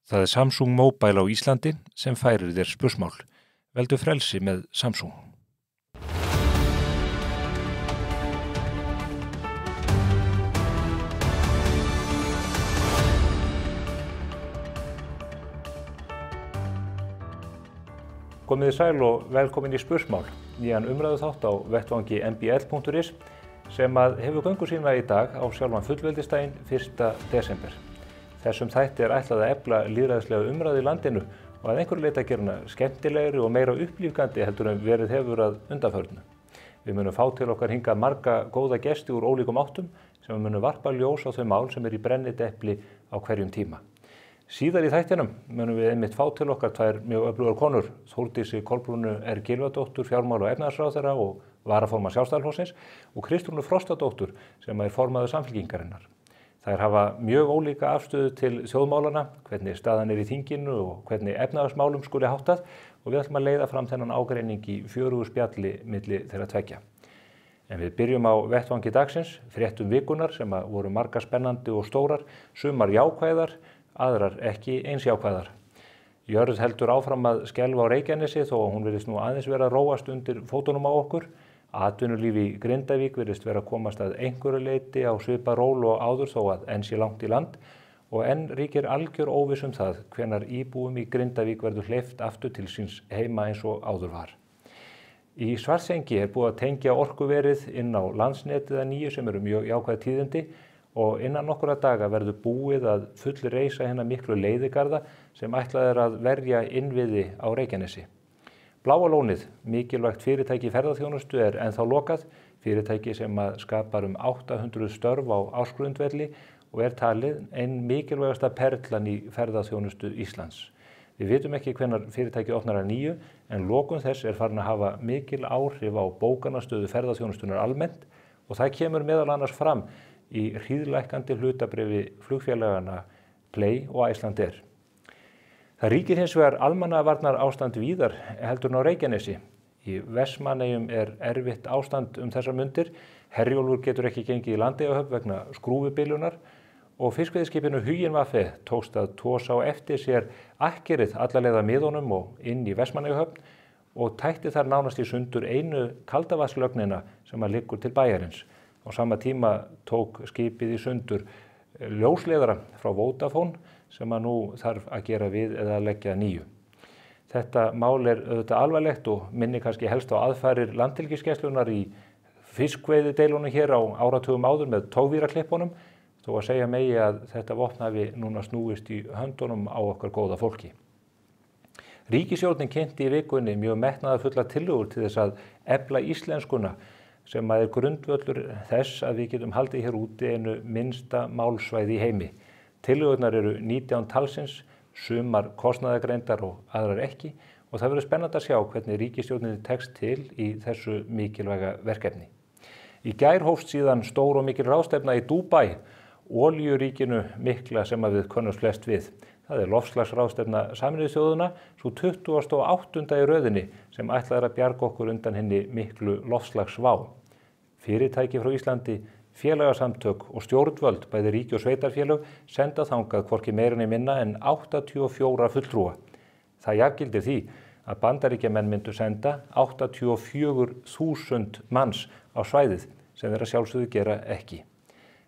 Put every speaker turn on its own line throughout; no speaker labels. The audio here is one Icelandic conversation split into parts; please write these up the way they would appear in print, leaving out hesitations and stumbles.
Það er Samsung Mobile á Íslandi sem færir þér spursmál. Veldu frelsi með Samsung. Komið þið sæl og velkomin í spursmál. Nýjan umræðu þátt á vettvangi mbl.is sem hefur göngu sína í dag á sjálfan fullveldisdaginn 1. desember. Þessum þætti er ætlað að efla lýðræðislega umræðu í landinu og að einhverju leyti að gera hana skemmtilegri og meira upplífgandi heldur en verið hefur að undanförnu. Við munum fá til okkar hingað marga góða gesti úr ólíkum áttum sem munum varpa ljós á þau mál sem er í brennidepli á hverjum tíma. Síðar í þættinum munum við einmitt fá til okkar tvær mjög öflugar konur, Þórdísi Kolbrúnu R. Gylfadóttur, fjármála- og efnahagsráðherra og varaformaður Sjálfstæðisflokksins og Kristrúnu Frostadóttur sem er formaður Samfylkingarinnar. Þær hafa mjög ólíka afstöðu til þjóðmálana, hvernig staðan er í þinginu og hvernig efnahagsmálum skuli háttað og við ætlum að leiða fram þennan ágreining í fjörugu spjalli milli þeirra tveggja. En við byrjum á vettvangi dagsins, fréttum vikunar sem voru margar spennandi og stórar, sumar jákvæðar, aðrar ekki eins jákvæðar. Jörð heldur áfram að skelfa á Reykjanesi þó að hún virðist nú aðeins vera að róast undir fótunum á okkur. Atvinnulíf í Grindavík virðist vera að komast að einhverju leyti á svipað ról og áður þó að enn sé langt í land og enn ríkir algjör óviss það hvenær íbúum í Grindavík verður hleypt aftur til síns heima eins og áður var. Í Svartsengi er búið að tengja orkuverið inn á landsnetið að nýju sem eru mjög jákvæð tíðindi og innan nokkura daga verður búið að fullreisa hérna miklu leiðigarða sem ætlað er að verja innviði á Reykjanesi. Bláa lónið, mikilvægt fyrirtæki í ferðaþjónustu er ennþá lokað, fyrirtæki sem skapar 800 störf á ársgrundvelli og er talið ein mikilvægasta perlan í ferðaþjónustu Íslands. Við vitum ekki hvenær fyrirtækið opnar að nýju en lokun þess er farin að hafa mikil áhrif á bókanastöðu ferðaþjónustunnar almennt og það kemur meðal annars fram í hríðlækkandi hlutabréfi flugfélagana Play og Icelandair. Það ríkir hins vegar almannavarnar ástand víðar heldur en á Reykjanesi. Í Vestmannaeyjum er erfitt ástand þessar mundir. Herjólfur getur ekki gengið í Landeyjahöfn vegna skrúfubilunar og fiskveiðiskipinu Huginn Vaffe tókst að tosa á eftir sér akkerið alla leið að miðunum og inn í Vestmannaeyjahöfn og tætti þar nánast í sundur einu kaldavatnslögnina sem liggur til bæjarins. Á sama tíma tók skipið í sundur ljósleiðara frá Vodafone sem nú þarf að gera við eða að leggja nýju. Þetta mál er auðvitað alvarlegt og minni kannski helst á aðfarir Landhelgisgæslunnar í fiskveiðideilunum hér á áratugum áður með togvíraklippunum, þó að segja megi að þetta vopn hafi núna snúist í höndunum á okkar góða fólki. Ríkisstjórnin kynnti í vikunni mjög metnaðarfullar tillögur til þess að efla íslenskuna sem er grundvöllur þess að við getum haldið hér úti einu minnsta málsvæði í heimi. Tillögurnar eru 19 talsins, sumar kostnaðargreindar og aðrar ekki og það verður spennandi að sjá hvernig ríkisstjórninni tekst til í þessu mikilvæga verkefni. Í gær hófst síðan stór og mikil ráðstefna í Dúbaí, olíuríkinu mikla sem við könnumst flest við. Það er loftslagsráðstefna Sameinuðu þjóðanna, svo 28. í röðinni sem ætlað er að bjarga okkur undan henni miklu loftslagsvá. Fyrirtæki frá Íslandi, félagasamtök og stjórnvöld, bæði ríki og sveitarfélög, senda þangað hvorki meira né minna en 84 fulltrúa. Það jafngildir því að Bandaríkjamenn myndu senda 84.000 manns á svæðið sem þeir að sjálfsögðu gera ekki.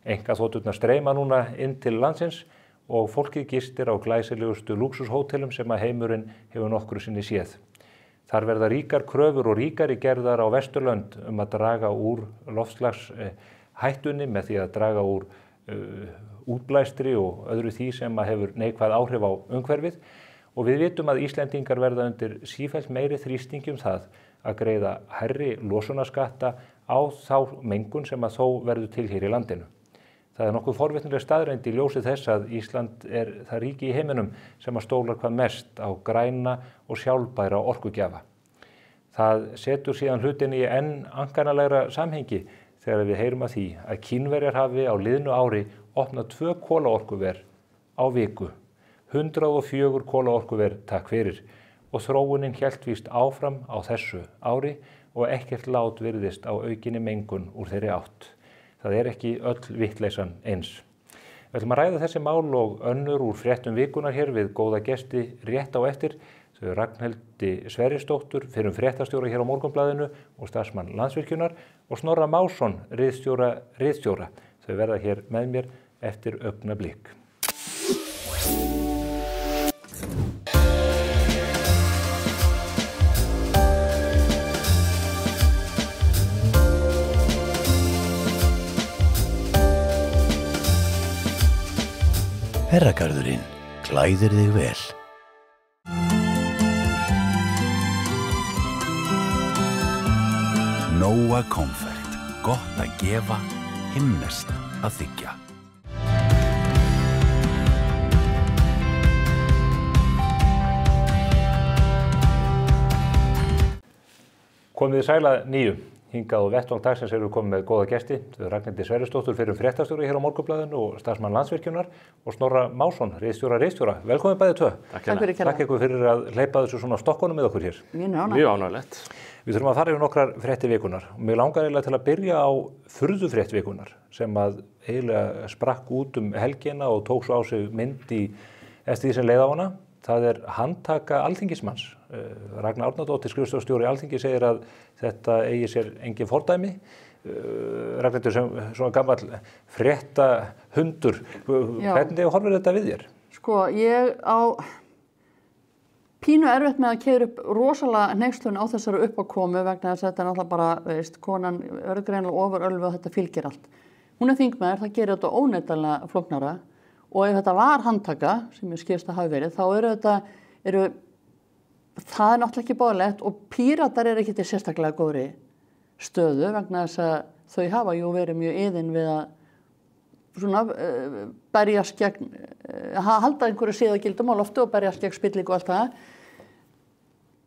Einkaþoturnar streyma núna inn til landsins og fólkið gistir á glæsilegustu lúxushótelum sem heimurinn hefur nokkru sinni séð. Þar verða ríkar kröfur og ríkari gerðar á Vesturlönd að draga úr loftslagshættunni með því að draga úr útblæstri og öðru því sem hefur neikvæð áhrif á umhverfið og við vitum að Íslendingar verða undir sífellt meiri þrýstingi það að greiða hærri losunarskatta á þá mengun sem þó verður til hér í landinu. Það er nokkuð forvitnileg staðreynd í ljósi þess að Ísland er það ríki í heiminum sem stólar hvað mest á græna og sjálfbæra orkugjafa. Það setur síðan hlutin í enn ankannalegra samhengi þegar við heyrum að því að Kínverjar hafi á liðnu ári opnað 2 kolaorkuver á viku, 104 kolaorkuver takk fyrir og þróunin hélt víst áfram á þessu ári og ekkert lát virðist á aukinni mengun úr þeirri átt. Það er ekki öll vitleysan eins. Við ætlum að ræða þessi mál og önnur úr fréttum vikunar hér við góða gesti rétt á eftir. Þau Ragnhildi Sverrisdóttur, fyrrum fréttastjóra hér á Morgunblaðinu og starfsmann Landsvirkjunar og Snorra Másson, ritstjóra. Þau verða hér með mér eftir augnablik.
Herragarðurinn klæðir þig vel. Nóa Comfort. Gott að gefa, himneskt að þiggja.
Komið þið sæla nýju. Hingað og vettvang dagsins eru komið með góða gesti. Þau Ragnhildi Sverrisdóttur, fyrrum fréttastjóri hér á Morgunblaðinu og starfsmann Landsvirkjunar og Snorra Másson, ritstjóra. Velkomin bæði tvö. Takk ykkur fyrir að hleypa þessu svona stokkunum með okkur hér.
Mjög ánægilegt.
Við þurfum að fara yfir nokkrar fréttir vikunar og mig langar eiginlega til að byrja á furðufrétt vikunar sem að eiginlega sprakk út helgina og tók svo á sig mynd eftir því sem leið á hana. Það handtaka alþingismanns. Ragnar Árnadóttir, skrifstofustjóri Alþingis, segir að þetta eigi sér engin fordæmi. Ragnhildur, sem svona gamall fréttahundur, hvernig horfir þetta við þér?
Sko, ég á pínu erfitt með að keyra upp rosalega hneykslun á þessari uppákomu vegna þess að þetta náttúrulega bara, konan verður greinilega ofurölvi og þetta fylgir allt. Hún þingmaður, það gerir þetta óneitanlega flóknara. Og ef þetta var handtaka, sem ég skilst að hafi verið, þá það náttúrulega ekki boðlegt og Píratar ekki til sérstaklega góðri stöðu vegna þess að þau hafa jú verið mjög iðin við að svona berjast gegn, halda einhverju siðagildum á lofti og berjast gegn spillingu og allt það.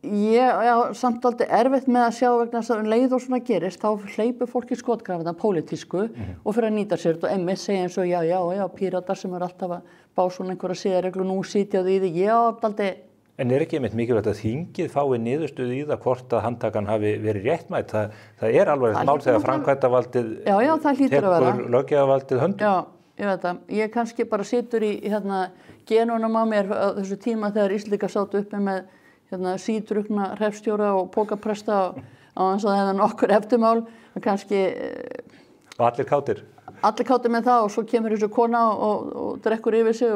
Ég samt aldrei erfitt með að sjá vegna þess að leið og svona gerist, þá hleypur fólk í skotgrafina pólitísku og fyrir að nýta sér þetta og einmitt segja eins og já, Píratar sem alltaf að bá svona einhverja siðareglu nú sitjaðu í því, aldrei.
En ekki einmitt mikilvægt að þingið fái niðurstöðu í það hvort að handtakan hafi verið réttmætt? Það alvarlegt mál þegar framkvæmdarvaldið tekur löggjafarvaldið höndum.
Já, ég veit það. Ég kannski bara situr í genunum á mér á þessu tíma þegar Íslendingar sátu uppi með sídrukna hreppstjóra og pókapresta á þess að það hefði nokkur eftirmál. Kannski,
og allir kátir?
Allir kátir með það og svo kemur þessu kona og drekkur yfir sig.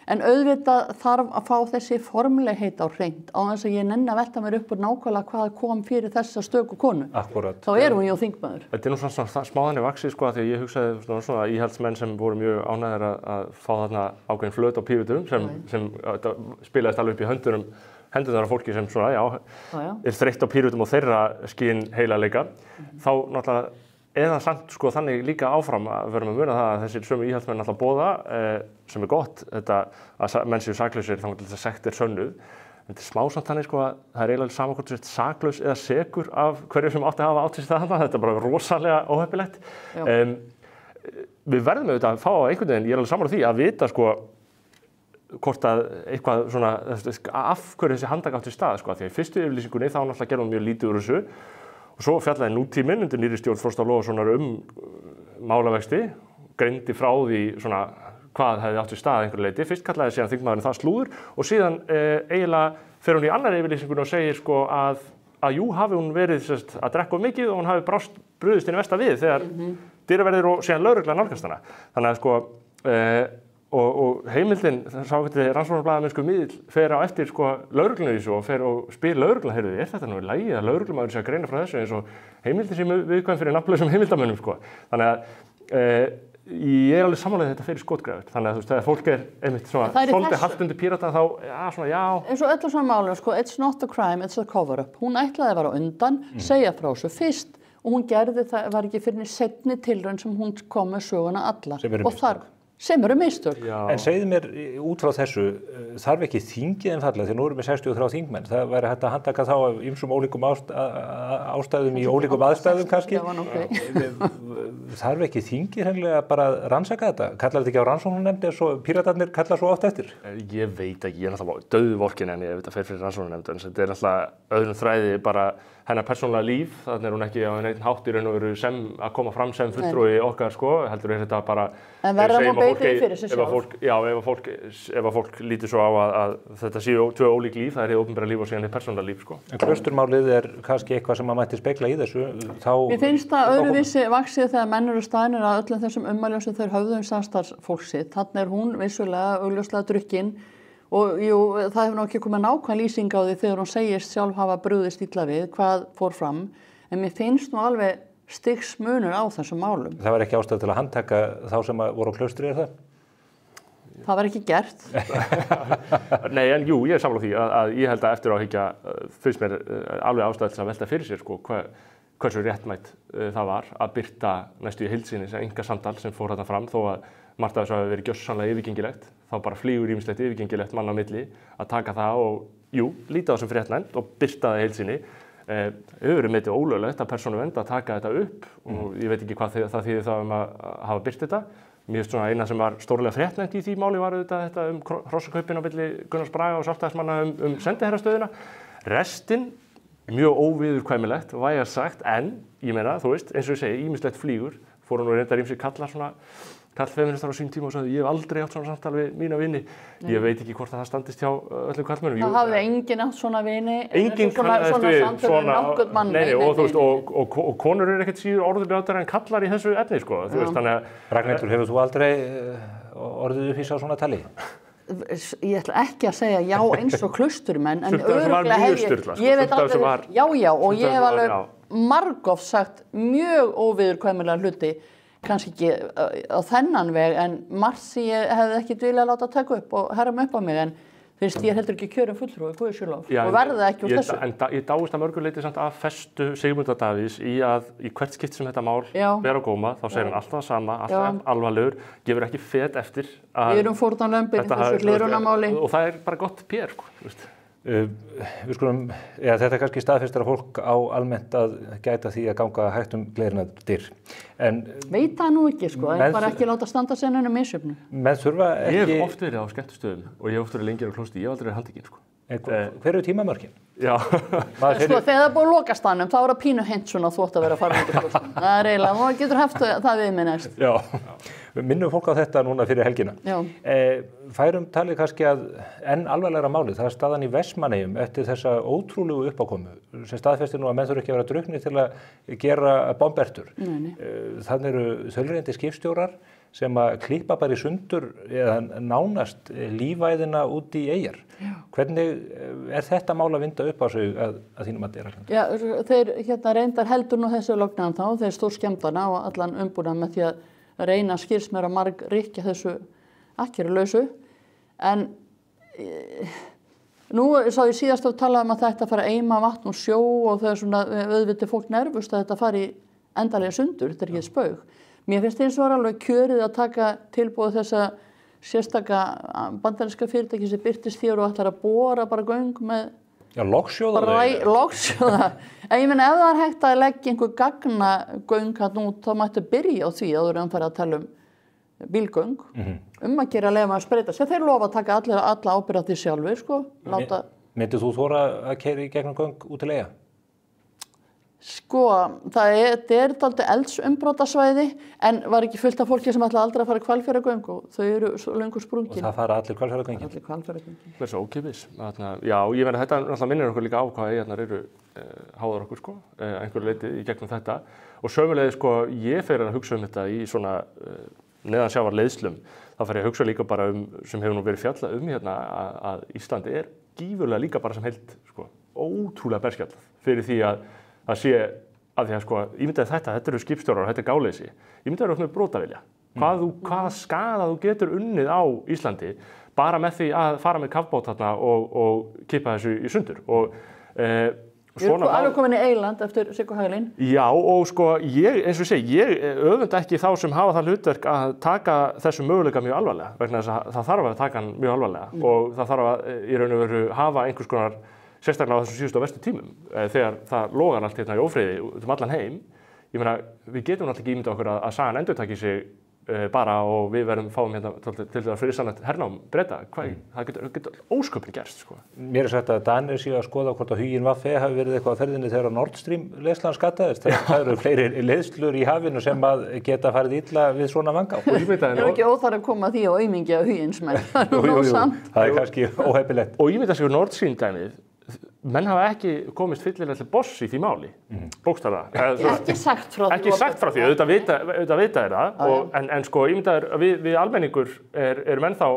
En auðvitað þarf að fá þessi formlegheit á hreint á þess að ég nenni að velta mér upp úr nákvæmlega hvað kom fyrir þessa stöku konu.
Akkurat.
Þá hún jú þingmaður.
Þetta nú svona smáðinni vaxið því að ég hugsaði svona íhaldsmenn sem voru mjög ánægðir að fá þarna ákveðin flöt á pífutum sem spilaðist alveg upp í hendurnar af fólki sem svona, þreytt á pífutum og þeirra skín heilagleika. Þá náttúrulega eða samt þannig líka áfram að verðum að muna það að þessir sömu íhaldsmenn alltaf boða sem gott, þetta að menn séu saklausir þannig að þetta sektir sönnuð. Þetta smásamt þannig að það eiginlega sama hvort þú sért saklaus eða sekur af hverju sem átti að hafa átt sér þarna. Þetta bara rosalega óheppilegt. Við verðum auðvitað að fá einhvern veginn, ég alveg sammála því, að vita hvort að eitthvað svona, af hverju þessi handtaka átti sér stað. Því að í fyrstu yfirlýsingunni þá náttúrulega gerðum mjög lítið úr þessu. Og svo fjallaði nútíminn undir nýrri stjórn Frosta Logasonar málavexti, greindi frá því hvað hefði átt sér stað einhverju leyti. Fyrst kallaði síðan þingmaðurinn það slúður og síðan eiginlega fer hún í annarri yfirlýsingunni og segir að jú hafi hún verið að drekka of mikið og hún hafi brugðist inn í versta við þegar dyraverðir og síðan lögreglan nálgast hana. Þannig að og heimildin, rannsóknarblaðamennsku miðill fer á eftir lögreglunni í þessu og fer og spyr lögreglan, heyrðu, þetta nú í lagi að lögreglumaður sé að greina frá þessu eins og heimildin sé viðkvæm fyrir nafnlausum heimildamönnum Þannig að ég alveg sammála þetta fyrir skotgrafir. Þannig að þegar fólk einmitt svolítið haldt undir Pírata þá, já.
Eins og öllu svona málum, it's not a crime, it's a cover-up. Hún ætlaði að vera á undan, segja frá þessu fyrst og hún gerði það, var ekki fyrir seinni tilraun sem hún kom með söguna alla. Sem eru mistök.
En segðu mér út frá þessu, þarf ekki þingið einfallega, því nú erum við 63 þingmenn, það væri hægt að handtaka þá af ýmsum ólíkum ástæðum í ólíkum aðstæðum kannski. þarf ekki þingið hreinlega bara að rannsaka þetta? Kallar þetta ekki á rannsóknarnefnd eins og Píratarnir kalla svo oft eftir?
Ég veit ekki, ég náttúrulega dauðvorkin henni ef þetta fer fyrir rannsóknarnefnd, en þetta náttúrulega öðrum þræði bara hennar persónulega líf, þannig hún ekki á einn hátt í raun og veru sem að koma fram sem fulltrúi okkar heldur þetta bara...
En verður hún beitið fyrir sig sjálf?
Já, ef fólk lítur svo á að þetta séu tvö ólík líf, það hið opinbera líf og síðan hið persónulega líf, En
Klausturmálið kannski eitthvað sem mætti spegla í þessu, þá...
Mér finnst það öðruvísi vaxið þegar menn eru staðnir að öllum þessum ummæljum sem þeir höfðu samstarfsfólk sitt. Þarna hún vissulega augljóslega drukkin. Og jú, það hefur ekki komið nákvæm lýsing á því þegar hún segist sjálf hafa brugðist illa við hvað fór fram, en mér finnst nú alveg stigsmunur á þessum málum.
Það var ekki ástæða til að handtaka þá sem voru á Klaustri, það?
Það var ekki gert.
Nei, en jú, ég er sammála því að ég held að eftir á hyggja finnst mér alveg ástæða til að velta fyrir sér hversu réttmætt það var að birta næstu í heild sinni sem einkasamtal sem fór þarna fram, þó að margt af þessu hafi verið gjörsamlega yfirgengilegt, þá bara flýgur ýmislegt yfirgengilegt mann á milli að taka það og, jú, líta á þessum fréttnefnd og birta það í heild sinni. Hefur verið metið ólöglegt að persónuvernd að taka þetta upp og ég veit ekki hvað það þýðir það að hafa birt þetta. Mér finnst svona eina sem var stórlega fréttnefnd í því máli var þetta hrossakaupin á milli Gunnars Braga og Sjálfstæðismanna sendiherrastöðuna. Restin mjög óviðurkvæmilegt, vægast sagt, en ég meina, þú veist, eins og ég segi, ýmislegt flýgur, fóru nú reyndar ýmsir kallar svona karlfeministar á sín tíma og sagði ég hef aldrei átt svona samtal við mína vini. Ég veit ekki hvort að það standist hjá öllum karlmönnum.
Það hafði enginn átt svona vini,
enginn
svona samtal við nokkurn mann.
Nei, og konur eru ekkert síður orðubrjátar en kallar í þessu efni, Þú veist, þannig að...
Ragnhildur, hefur þú aldrei orðið upp í svona tali?
Ég ætla ekki að segja já eins og klausturmenn, en örugglega hef ég veit alveg, já, og ég hef alveg margoft sagt mjög óviðurkvæmilega hluti, kannski ekki á þennan veg, en margt sem ég hefði ekki viljað láta taka upp og herra mig upp á mig, en finnst ég heldur ekki kjörin fulltrúi, Guði sé lof, og verði það ekki úr þessu.
En ég dáist að mörgu leyti samt að festu Sigmundar Davíðs í hvert skipt sem þetta mál ber á góma, þá segir hann alltaf það sama, alltaf alvarlegur, gefur ekki fet eftir að...
Við erum fórnarlömbin, þessu hliðrunamáli.
Og það er bara gott PR,
Við skulum, þetta kannski staðfestir að fólk á almennt að gæta því að ganga hægt glerinadyr.
Veit það nú ekki, en bara ekki láta standa sennunum misjöfnu.
Menn þurfa ekki...
Ég hef oft verið á skemmtistöðum og ég hef oft verið lengir á klósti, ég hef aldrei verið handtekinn,
Hver eru tímamörkin?
Já.
Þegar það er búið að loka staðnum, þá er það pínu hint svona þú átt að vera að fara út í klósti. Það er eiginlega, þú getur haft það við mig næst.
Já, minnum fólk á þetta núna fyrir helgina. Færum talið kannski að enn alvarlegra málið, það er staðan í Vestmannaeyjum eftir þessa ótrúlegu uppákomu sem staðfestir nú að menn þurfa ekki að vera drukknir til að gera bombertur. Þannig eru þaulreyndi skipstjórar sem að klippa bara í sundur eða nánast lífæðina út í eyjar. Hvernig er þetta mál að vinda upp á sig að þínum að dera?
Já, þeir reyndar heldur nú þessu lognaðan þá, þeir stór skemmtana og allan umbúnað með því að reyna skils mér að marg rykja þessu akkjörulausu. En nú sá ég síðast að tala að þetta fara að eima vatn og sjó og þau svona auðvitað fólk nervust að þetta fari endanlega sundur, þetta er ekki spaug. Mér finnst eins og var alveg kjörið að taka tilbúið þessa sérstaka bandaríska fyrirtæki sem birtist þér og ætlar að bora bara göng með...
Já, logsjóða þau.
Logsjóða. En ég meina ef það er hægt að leggja einhver gagnagöng hann út, þá mættu byrja á því áður en fara að tala um bílgöng. Að gera að lefa að spreita sér. Þeir lofa að taka alla ábyrgð á því sjálfur,
Myndið þú þora að keyra í gegnum göng út til eyja?
Það er dálítið eldsumbrotasvæði, en var ekki fullt af fólki sem ætla aldrei að fara Hvalfjarðargöng og þau eru svo löngu sprungin.
Og það fara allir Hvalfjarðargöngin?
Allir Hvalfjarðargöngin.
Það er svo ókeypis. Já, ég meina þetta náttúrulega minnir okkur líka á hvað eyjarnar eru háðar okkur, einhverju leyti í gegnum þetta. Og sömuleiðis, ég fer að hugsa þetta í svona neðansjávar leiðslum. Þá fer ég að hugsa líka bara sem hefur nú verið fjallað hérna, að Íslandi er gífurlega líka bara sem heild, ótrúlega berskjallað fyrir því að það sé að því að ímyndaði þetta eru skipstjórar og þetta er gáleysi. Ímyndaði okkur með brotavilja. Hvaða skaða þú getur unnið á Íslandi bara með því að fara með kafbát þarna og kippa þessu í sundur.
Við erum alveg komin í Eyland eftir Siggu Hagalín.
Já, og eins og ég öfunda ekki þá sem hafa það hlutverk að taka þessu möguleika mjög alvarlega, vegna þess að það þarf að taka hann mjög alvarlega og það þarf að í raun og veru hafa einhvers konar sérstaklega á þessum síðustu og verstu tímum, þegar það logar allt hérna í ófriði allan heim. ég meina, við getum náttúrulega ekki ímyndað okkur að sagan endurtaki sig bara og við fáum hérna til að friðsamlegt hernám Breta. Það getur ósköpin gerst, sko.
Mér sagt að Danir séu að skoða hvort að huginn VFE hafi verið eitthvað á ferðinni þegar Nord Stream leiðslan skattaðist. Það eru fleiri leiðslur í hafinu sem að geta farið illa við svona vanga.
Það er ekki óþarf að koma því á aumingja huginsmenn.
Það er kannski óheppilegt.
Og ég veit að séu Nord Stream dæmið, menn hafa ekki komist fyllilega til boss í því máli, bókstaflega.
Ekki sagt frá því.
Ekki sagt frá því, auðvitað vita er það, en sko ég myndi að við almenningur erum ennþá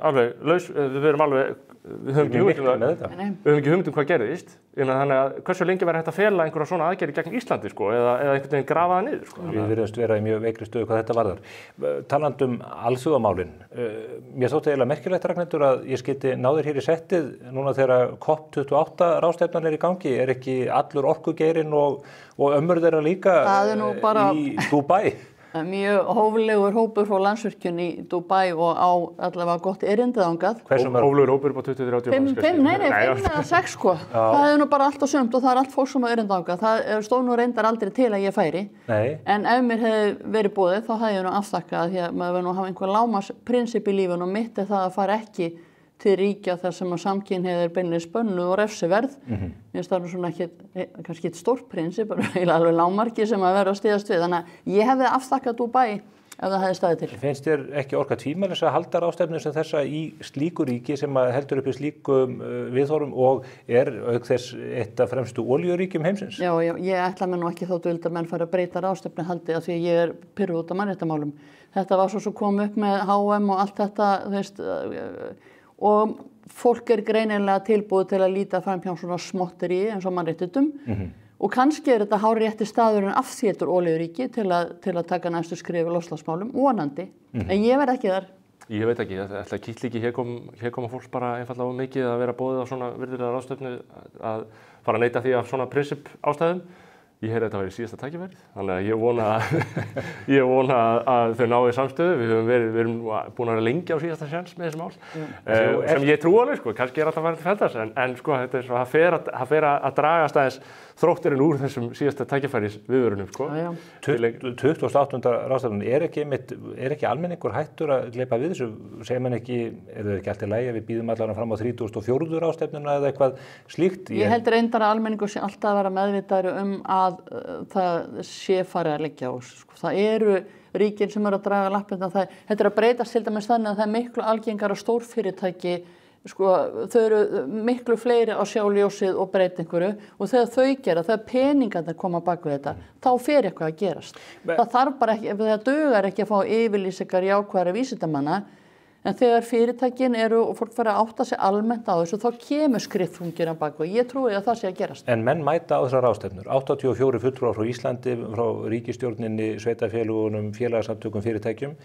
alveg laus, við höfum ekki hugmynd hvað gerðist, þannig að hversu lengi verður hægt að fela einhverja svona aðgerði gegn Íslandi, sko, eða einhvern veginn grafa það niður, sko.
Við virðumst vera í mjög veikri stöðu hvað þetta varðar. Talandi alþjóðamálin, mér þótti eiginlega merkilegt, Ragnhildur, að ég skyti náður hér í settið núna þegar COP28 ráðstefnan í gangi, ekki allur orkugeirinn og ömmur þeirra líka í Dubai.
Mjög hóflegur hópur frá Landsvirkjun í Dubai og á allavega gott erindið þangað.
Hóflegur hópur upp á 20-30
5 eða 6 sko. Það er nú bara allt á sumt og það er allt fólk sem á erindið þangað. Það stóð nú reyndar aldrei til að ég færi.
Nei.
En ef mér hefði verið boðið þá hefði ég nú afþakkað því að maður verður nú að hafa einhver lágmarksprinsip í lífinu og mitt er það að fara ekki til ríkja þar sem að samkynhneigð er beinlínis bönnuð og refsiverð. Mér finnst það nú svona kannski ekki stórt prinsip, alveg lágmarki sem að vera að styðjast við. Þannig að ég hefði afþakkað Dubai ef það hefði staðið til.
Finnst þér ekki orka tvímælis að halda ráðstefnu sem þessa í slíku ríki sem að heldur upp í slíkum viðhorfum og er auk þess eitt af fremstu olíuríkjum heimsins?
Já, ég ætla mér nú ekki þá duld að menn fara að breyta ráðstefnu haldi af því að ég er pirruð út af mannréttindamálum. Þetta var svo kom upp með HM og allt þetta, þú veist, og fólk er greinilega tilbúið til að líta fram hjá svona smotteri eins og mannréttindum og kannski er þetta hárrétti staðurinn af því þetta olíuríki til að taka næstu skrif í loftslagsmálum, vonandi, en ég verð ekki þar.
Ég veit ekki, þetta kýtli ekki, hér koma fólk bara einfallega á mikið að vera boðið á svona virðulega ráðstefnu að fara að neita því af svona prinsip ástæðum. Ég heyri að þetta væri síðasta tækifærið, þannig að ég vona að þau náðu samstöðu. Við erum búin að vera lengi á síðasta sjans með þessi mál, sem ég trú alveg, sko, kannski er alltaf að vera til feldars, en sko, þetta er svo, það fer að dragast aðeins þrótturinn úr þessum síðasta tækifæris viðvörunum, sko.
28. ráðstefnan, er ekki almenningur hættur að gleypa við þessu? Segir mann ekki, er það ekki allt í lagi að við býðum allavega fram á 34. ráðstefnuna eða eitthvað slíkt?
Ég held reyndar að almenningur sé alltaf að vera meðvitaðri að það sé farið að leggja á. Sko. Það eru ríkin sem eru að draga lappirnar. Þetta er að breytast til dæmis þannig að það er miklu algengara stórfyrirtæki, sko, þau eru miklu fleiri á sjálfljósið og breyta einhverju og þegar þau gera, þegar peningarnir koma bak við þetta, þá fer eitthvað að gerast. Það þarf bara ekki, það dugar ekki að fá yfirlýsingar jákvæðra vísindamanna, en þegar fyrirtækin eru og fólk fara að átta sig almennt á þessu, þá kemur skriffungir að bak og ég trúi að það sé að gerast.
En menn mæta á þessar ráðstefnur, 84 fulltrúar frá Íslandi, frá ríkisstjórninni, sveitarfélögunum, félagasamtökum, fyrirtækjum.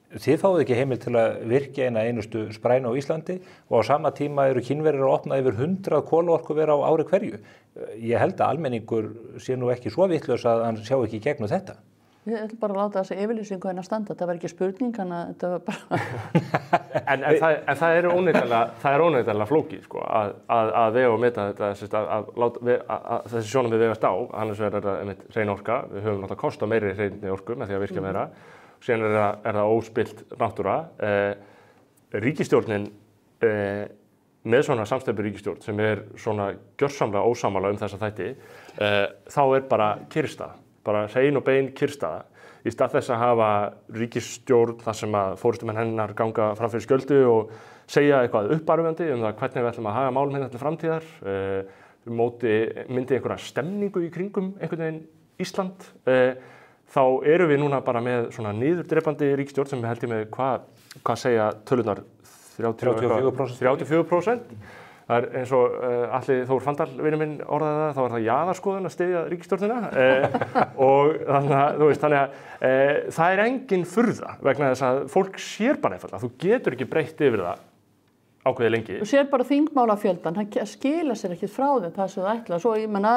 Þið fáið ekki heimild til að virkja eina einustu sprænu á Íslandi og á sama tíma eru Kínverjar að opna yfir 100 kolaorkuvera á ári hverju. Ég held að almenningur sé nú ekki svo vitlaus að hann sjá ekki í gegnum þetta.
Ég ætla bara að láta þessa yfirlýsingu hérna standa. Það var ekki spurning, þannig að þetta var bara...
en það er óneitanlega flókið, sko, að vega og meta þetta, að þessi sjónarmið vegast á, annars verður þetta hrein orka. Við höfum náttúrulega kost á meiri hreinni orku með því að virkja meira. Síðan er það óspillt náttúra. Ríkisstjórnin með svona samsteypu ríkisstjórn sem er svona gjörsamlega ósammála þessa þætti, þá er bara kyrrstaða, bara hrein og bein kyrrstaða. Í stað þess að hafa ríkisstjórn þar sem að forystumenn hennar ganga fram fyrir skjöldu og segja eitthvað uppörvandi það hvernig við ætlum að haga málum hérna til framtíðar, myndi einhverja stemningu í kringum einhvern veginn Ísland, þá erum við núna bara með svona niðurdrepandi ríkisstjórn sem við heldum með hvað segja tölurnar 34%. Það er eins og Atli Þór Fandal, vinur minn, orðaði það, þá er það jaðarskoðun að styðja ríkisstjórnina og þannig að það er engin furða vegna þess að fólk sér bara einfaldlega, þú getur ekki breytt yfir það ákveðið lengi.
Þú sér bara þingmálafjöldan, hann skila sér ekkert frá þeim það sem það ætla, svo ég menna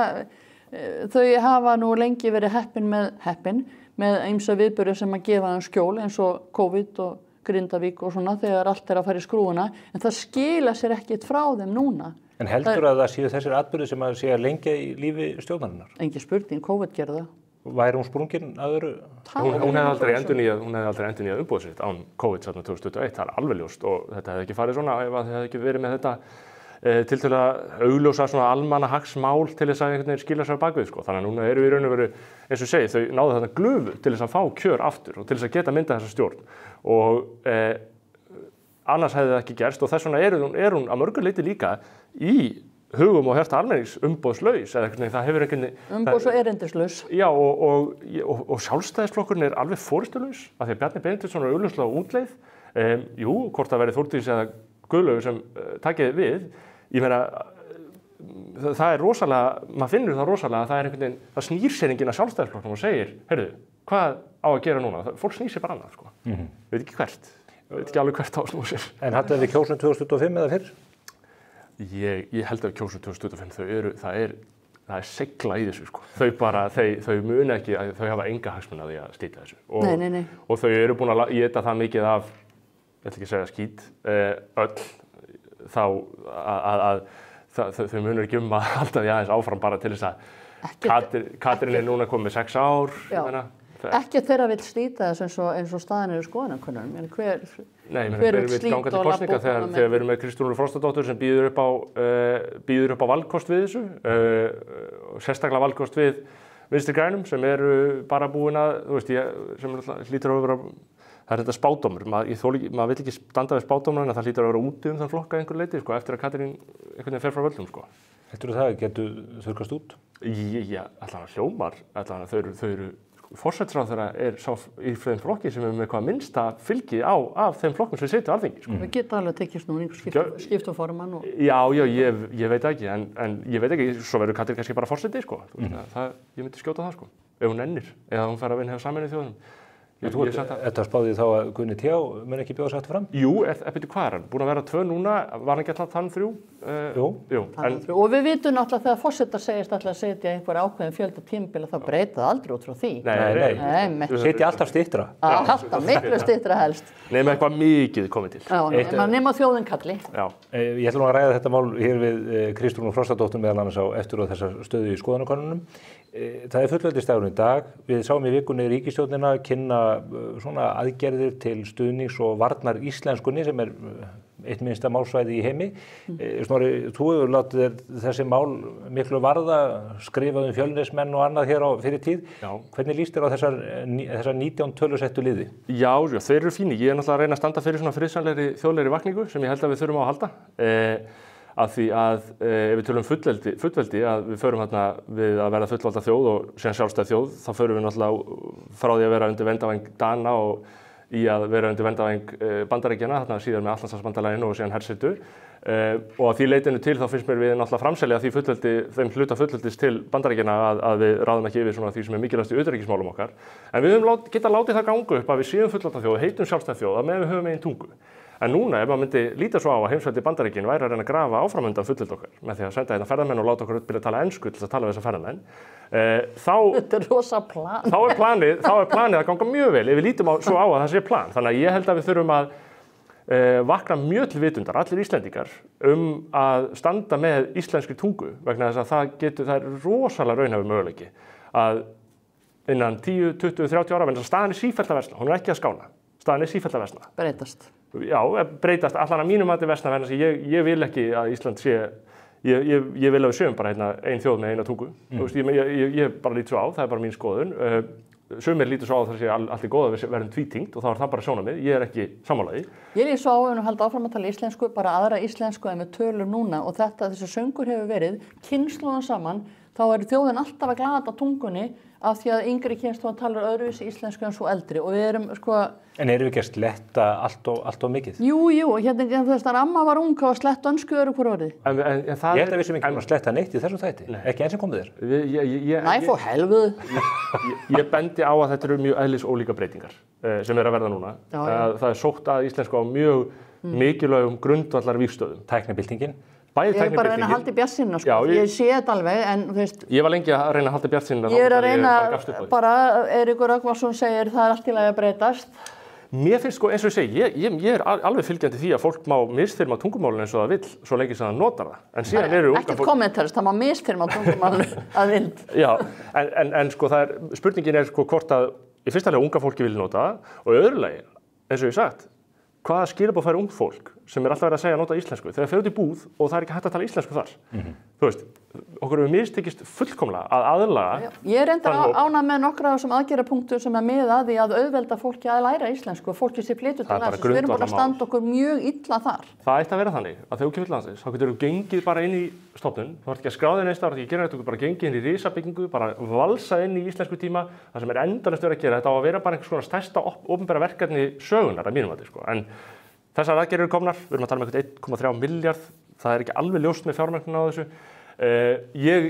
þau hafa nú lengi verið heppin með ýmsa viðburði sem að gefa þeim skjól eins og COVID og Grindavík og svona þegar allt að fara í skrúfuna, en það skila sér ekkert frá þeim núna.
En heldur að það séu þessir atburðir sem að sé að lengja í lífi stjórnarinnar?
Engin spurning, COVID gerði það.
Væri hún sprungin að öðru?
Hún hefði aldrei endurnýjað umboð sitt án COVID 2021, það alveg ljóst og þetta hefði ekki farið svona ef það hefði ekki verið með þetta tiltölulega augljósa svona almannahagsmál til þess að einhvern veginn skila sér bakvið sko. Þannig að núna erum við í raun og veru, eins og segi, þau náðu þarna glufu til þess að fá kjör aftur og til þess að geta myndað þessa stjórn og annars hefði það ekki gerst og þess vegna er hún að mörgu leyti líka í hugum og hjarta almennings umboðslaus eða eitthvað, það hefur einhvern
umboðs- og erindislaus.
Já, og sjálfstæðisflokkurinn er alveg forystulaus af því að Bjarni Benediktsson er augljóslega útleið. Jú, hvort það verði Þórdís eða Guðlaugur sem takið við, ég meina, það er rosalega, maður finnur það rosalega að það er einhvern veginn, það snýr sér enginn að sjálfstæðisflokknum og segir, heyrðu, hvað á að gera núna? Fólk snýr sér bara annað, sko. Veit ekki hvert, veit ekki alveg hvert á að snúa sér.
En haldið þið kjósum 2025 eða fyrr?
Ég held að kjósum 2025, það er segla í þessu sko. Þau muni ekki, þau hafa enga hagsmuni að því að slíta þessu.
Nei.
Og þau eru búin að éta það mikið af, ég ætla ekki að segja skít, öll, þá að þau munur ekki að halda því aðeins áfram bara til þess að Katrín er núna komið 6 ár.
Ekki þeirra vill slíta þessu eins og staðan eru skoðanakönnunum, en hver
vill ganga til kosninga þegar við erum með Kristrúnu Frostadóttur sem býður upp á valkost við þessu, sérstaklega valkost við Vinstri grænum sem eru bara búin að, þú veist, sem hlýtur að vera, það er þetta spádómur, maður vill ekki standa við spádómur en það hlýtur að vera úti þann flokka einhver leiti, sko, eftir að Katrín einhvern veginn fer frá völdum, sko.
Heldur það getur þurrkast út?
Já, allavega hljómar, þau eru forsætisráðherra er sá í þeim flokki sem er með hvað minnsta fylgi af þeim flokkum sem sitja á Alþingi. Sko.
Það geta alveg tekið snúning, skipta formann og...
Já, ég veit ekki, en ég veit ekki, svo verður Katrín kannski bara forseti, sko. Ég myndi skjóta það, sko, ef hún ennir, eða hún fer að vinna hjá Sameinuðu þjóðunum.
Þetta spáði þá að Guðni T.H. mun ekki bjóða sætt fram?
Jú, byrju hvað er hann? Búin að vera 2 núna, var hann ekki alltaf þann 3? Jú.
Og við vitum náttúrulega þegar forsetar segist alltaf að setja einhver ákveðin fjölda tímabil þá breyta það aldrei út frá því.
Nei.
Setja alltaf styttra.
Alltaf, miklu styttra helst.
Nema eitthvað mikið komið til.
Já, nema þjóðin kalli.
Já.
Ég ætla nú að ræða þetta mál hér við Kristrúnu Frostadóttur meðal annars á eftir og þessa stöðu í skoðanakönnunum. Það er fullveldisdagurinn í dag. Við sáum í vikunni ríkisstjórnina kynna svona aðgerðir til stuðnings og varnar íslenskunni sem er eitt minnsta málsvæði í heimi. Snorri, þú hefur látið þessi mál miklu varða, skrifað fjölnismenn og annað hér á fyrir tíð. Já. Hvernig líst þér á þessar 19 tölusettu liði? Já,
þeir eru fínir. Ég er náttúrulega að reyna að standa fyrir svona friðsamlegri þjóðlegri vakningu sem ég held að við þurfum á að halda. Af því að ef við tölum fullveldi að við förum hérna við að vera fullvalda þjóð og síðan sjálfstæð þjóð, þá förum við náttúrulega frá því að vera undir verndarvæng Dana og í að vera undir verndarvæng Bandaríkjanna, þarna síðan með Atlantshafsbandalaginu og síðan hersetu. Og að því leitinu til þá finnst mér við náttúrulega framselja því þeim hluta fullveldis til Bandaríkjanna að við ráðum ekki yfir svona því sem er mikilvægast í utanríkismálum okkar. En við höfum getað látið það ganga upp að við séum fullvalda þjóð, heitum sjálfstæð þjóð, að með við höfum eigin tungu. En núna, ef maður myndi líta svo á að heimsveldi Bandaríkin væri að reyna að grafa áfram undan fullveldi okkar með því að senda hérna ferðamenn og láta okkur byrja að tala ensku til að tala við þessa ferðamenn,
Þetta er rosa plan.
Þá er planið að ganga mjög vel ef við lítum svo á að það sé plan. Þannig að ég held að við þurfum að vakna mjög til vitundar, allir Íslendingar, að standa með íslenskri tungu vegna þess að það er rosalega raunhæfur möguleiki að innan 10, 20, 30 ára, vegna staðan er sífellt að versna, hún er ekki að skána. Staðan er sífellt að versna.
Breytast.
Já, breytast allan að mínum mati versna vegna þess að ég vil ekki að Ísland sé, ég vil að við séum bara ein þjóð með eina tungu. Ég bara lít svo á, það er bara mín skoðun. Sumir lítur svo á það sé allt í góð að við verðum tvítengt og þá er það bara sjónarmið. Ég er ekki sammála því.
Ég lít svo á að halda áfram að tala íslensku, bara aðra íslensku en við tölum núna og þessi söngur hefur verið kynslóðan saman, þá er þjóðin alltaf að glata tungunni af því að yngri kynslóðan talar öðruvísi íslensku en svo eldri og við erum sko...
En erum við ekki að sletta allt of mikið?
Jú, hérna þú veist að amma var ung og slett önsku öru hvort orðið.
Ég held að við sem ekki að sletta neitt í þessum þætti, ekki eins sem komið þér.
Næ, fór helvið.
Ég bendi á að þetta eru mjög eðlisólíka breytingar sem er að verða núna. Það er sótt að íslensku á mjög mikilvægum grundvallar vígstöðum.
Tæknibyltingin.
Ég er bara að reyna að halda í bjartsýnina, sko. Ég sé þetta alveg, en þú veist...
Ég var lengi að reyna að halda í bjartsýnina.
Ég er að reyna, bara Eiríkur Rögnvaldsson segir það er allt í lagi að breytast.
Mér finnst sko eins og ég segi, ég er alveg fylgjandi því að fólk má misþyrma tungumálinu eins og það vill svo lengi sem það notar það. En síðan eru unga
Ekkert kommentarist, það má misþyrma tungumálinu að vild.
Já, en sko spurningin er sko hvort að í fyrsta lagi unga fólki vil nota það og í öðru lagi, eins og ég sagt, hvaða skilaboð fær ungt fólk sem er alltaf verið að segja að nota íslensku þegar fer út í búð og það er ekki hægt að tala íslensku þar. Þú veist, okkur hefur mistekist fullkomlega að aðlaga.
Ég er reyndar ánægð með nokkra af þessum aðgerðapunktum sem miða að því að auðvelda fólki að læra íslensku og fólki sé flytur til landsins. Við erum búin að standa okkur mjög illa þar. Það
ætti að vera þannig að þegar þú kemur til landsins, þá getur þú gengið bara inn í stofnun, þú ert ekki að skráða neins staðar, þú ert ekki að gera þetta, þú bara gengið inn í risabyggingu, bara valsa inn í íslensku tíma, það sem er endalaust verið að gera. Þetta á að vera bara einhvers konar stærsta opinbera verkefni sögunnar að mínum mati, sko. En þessar aðgerðir eru komnar, við erum að tala um eitthvað 1,3 milljarð, það er ekki alveg ljóst með fjármögnun á þessu. Ég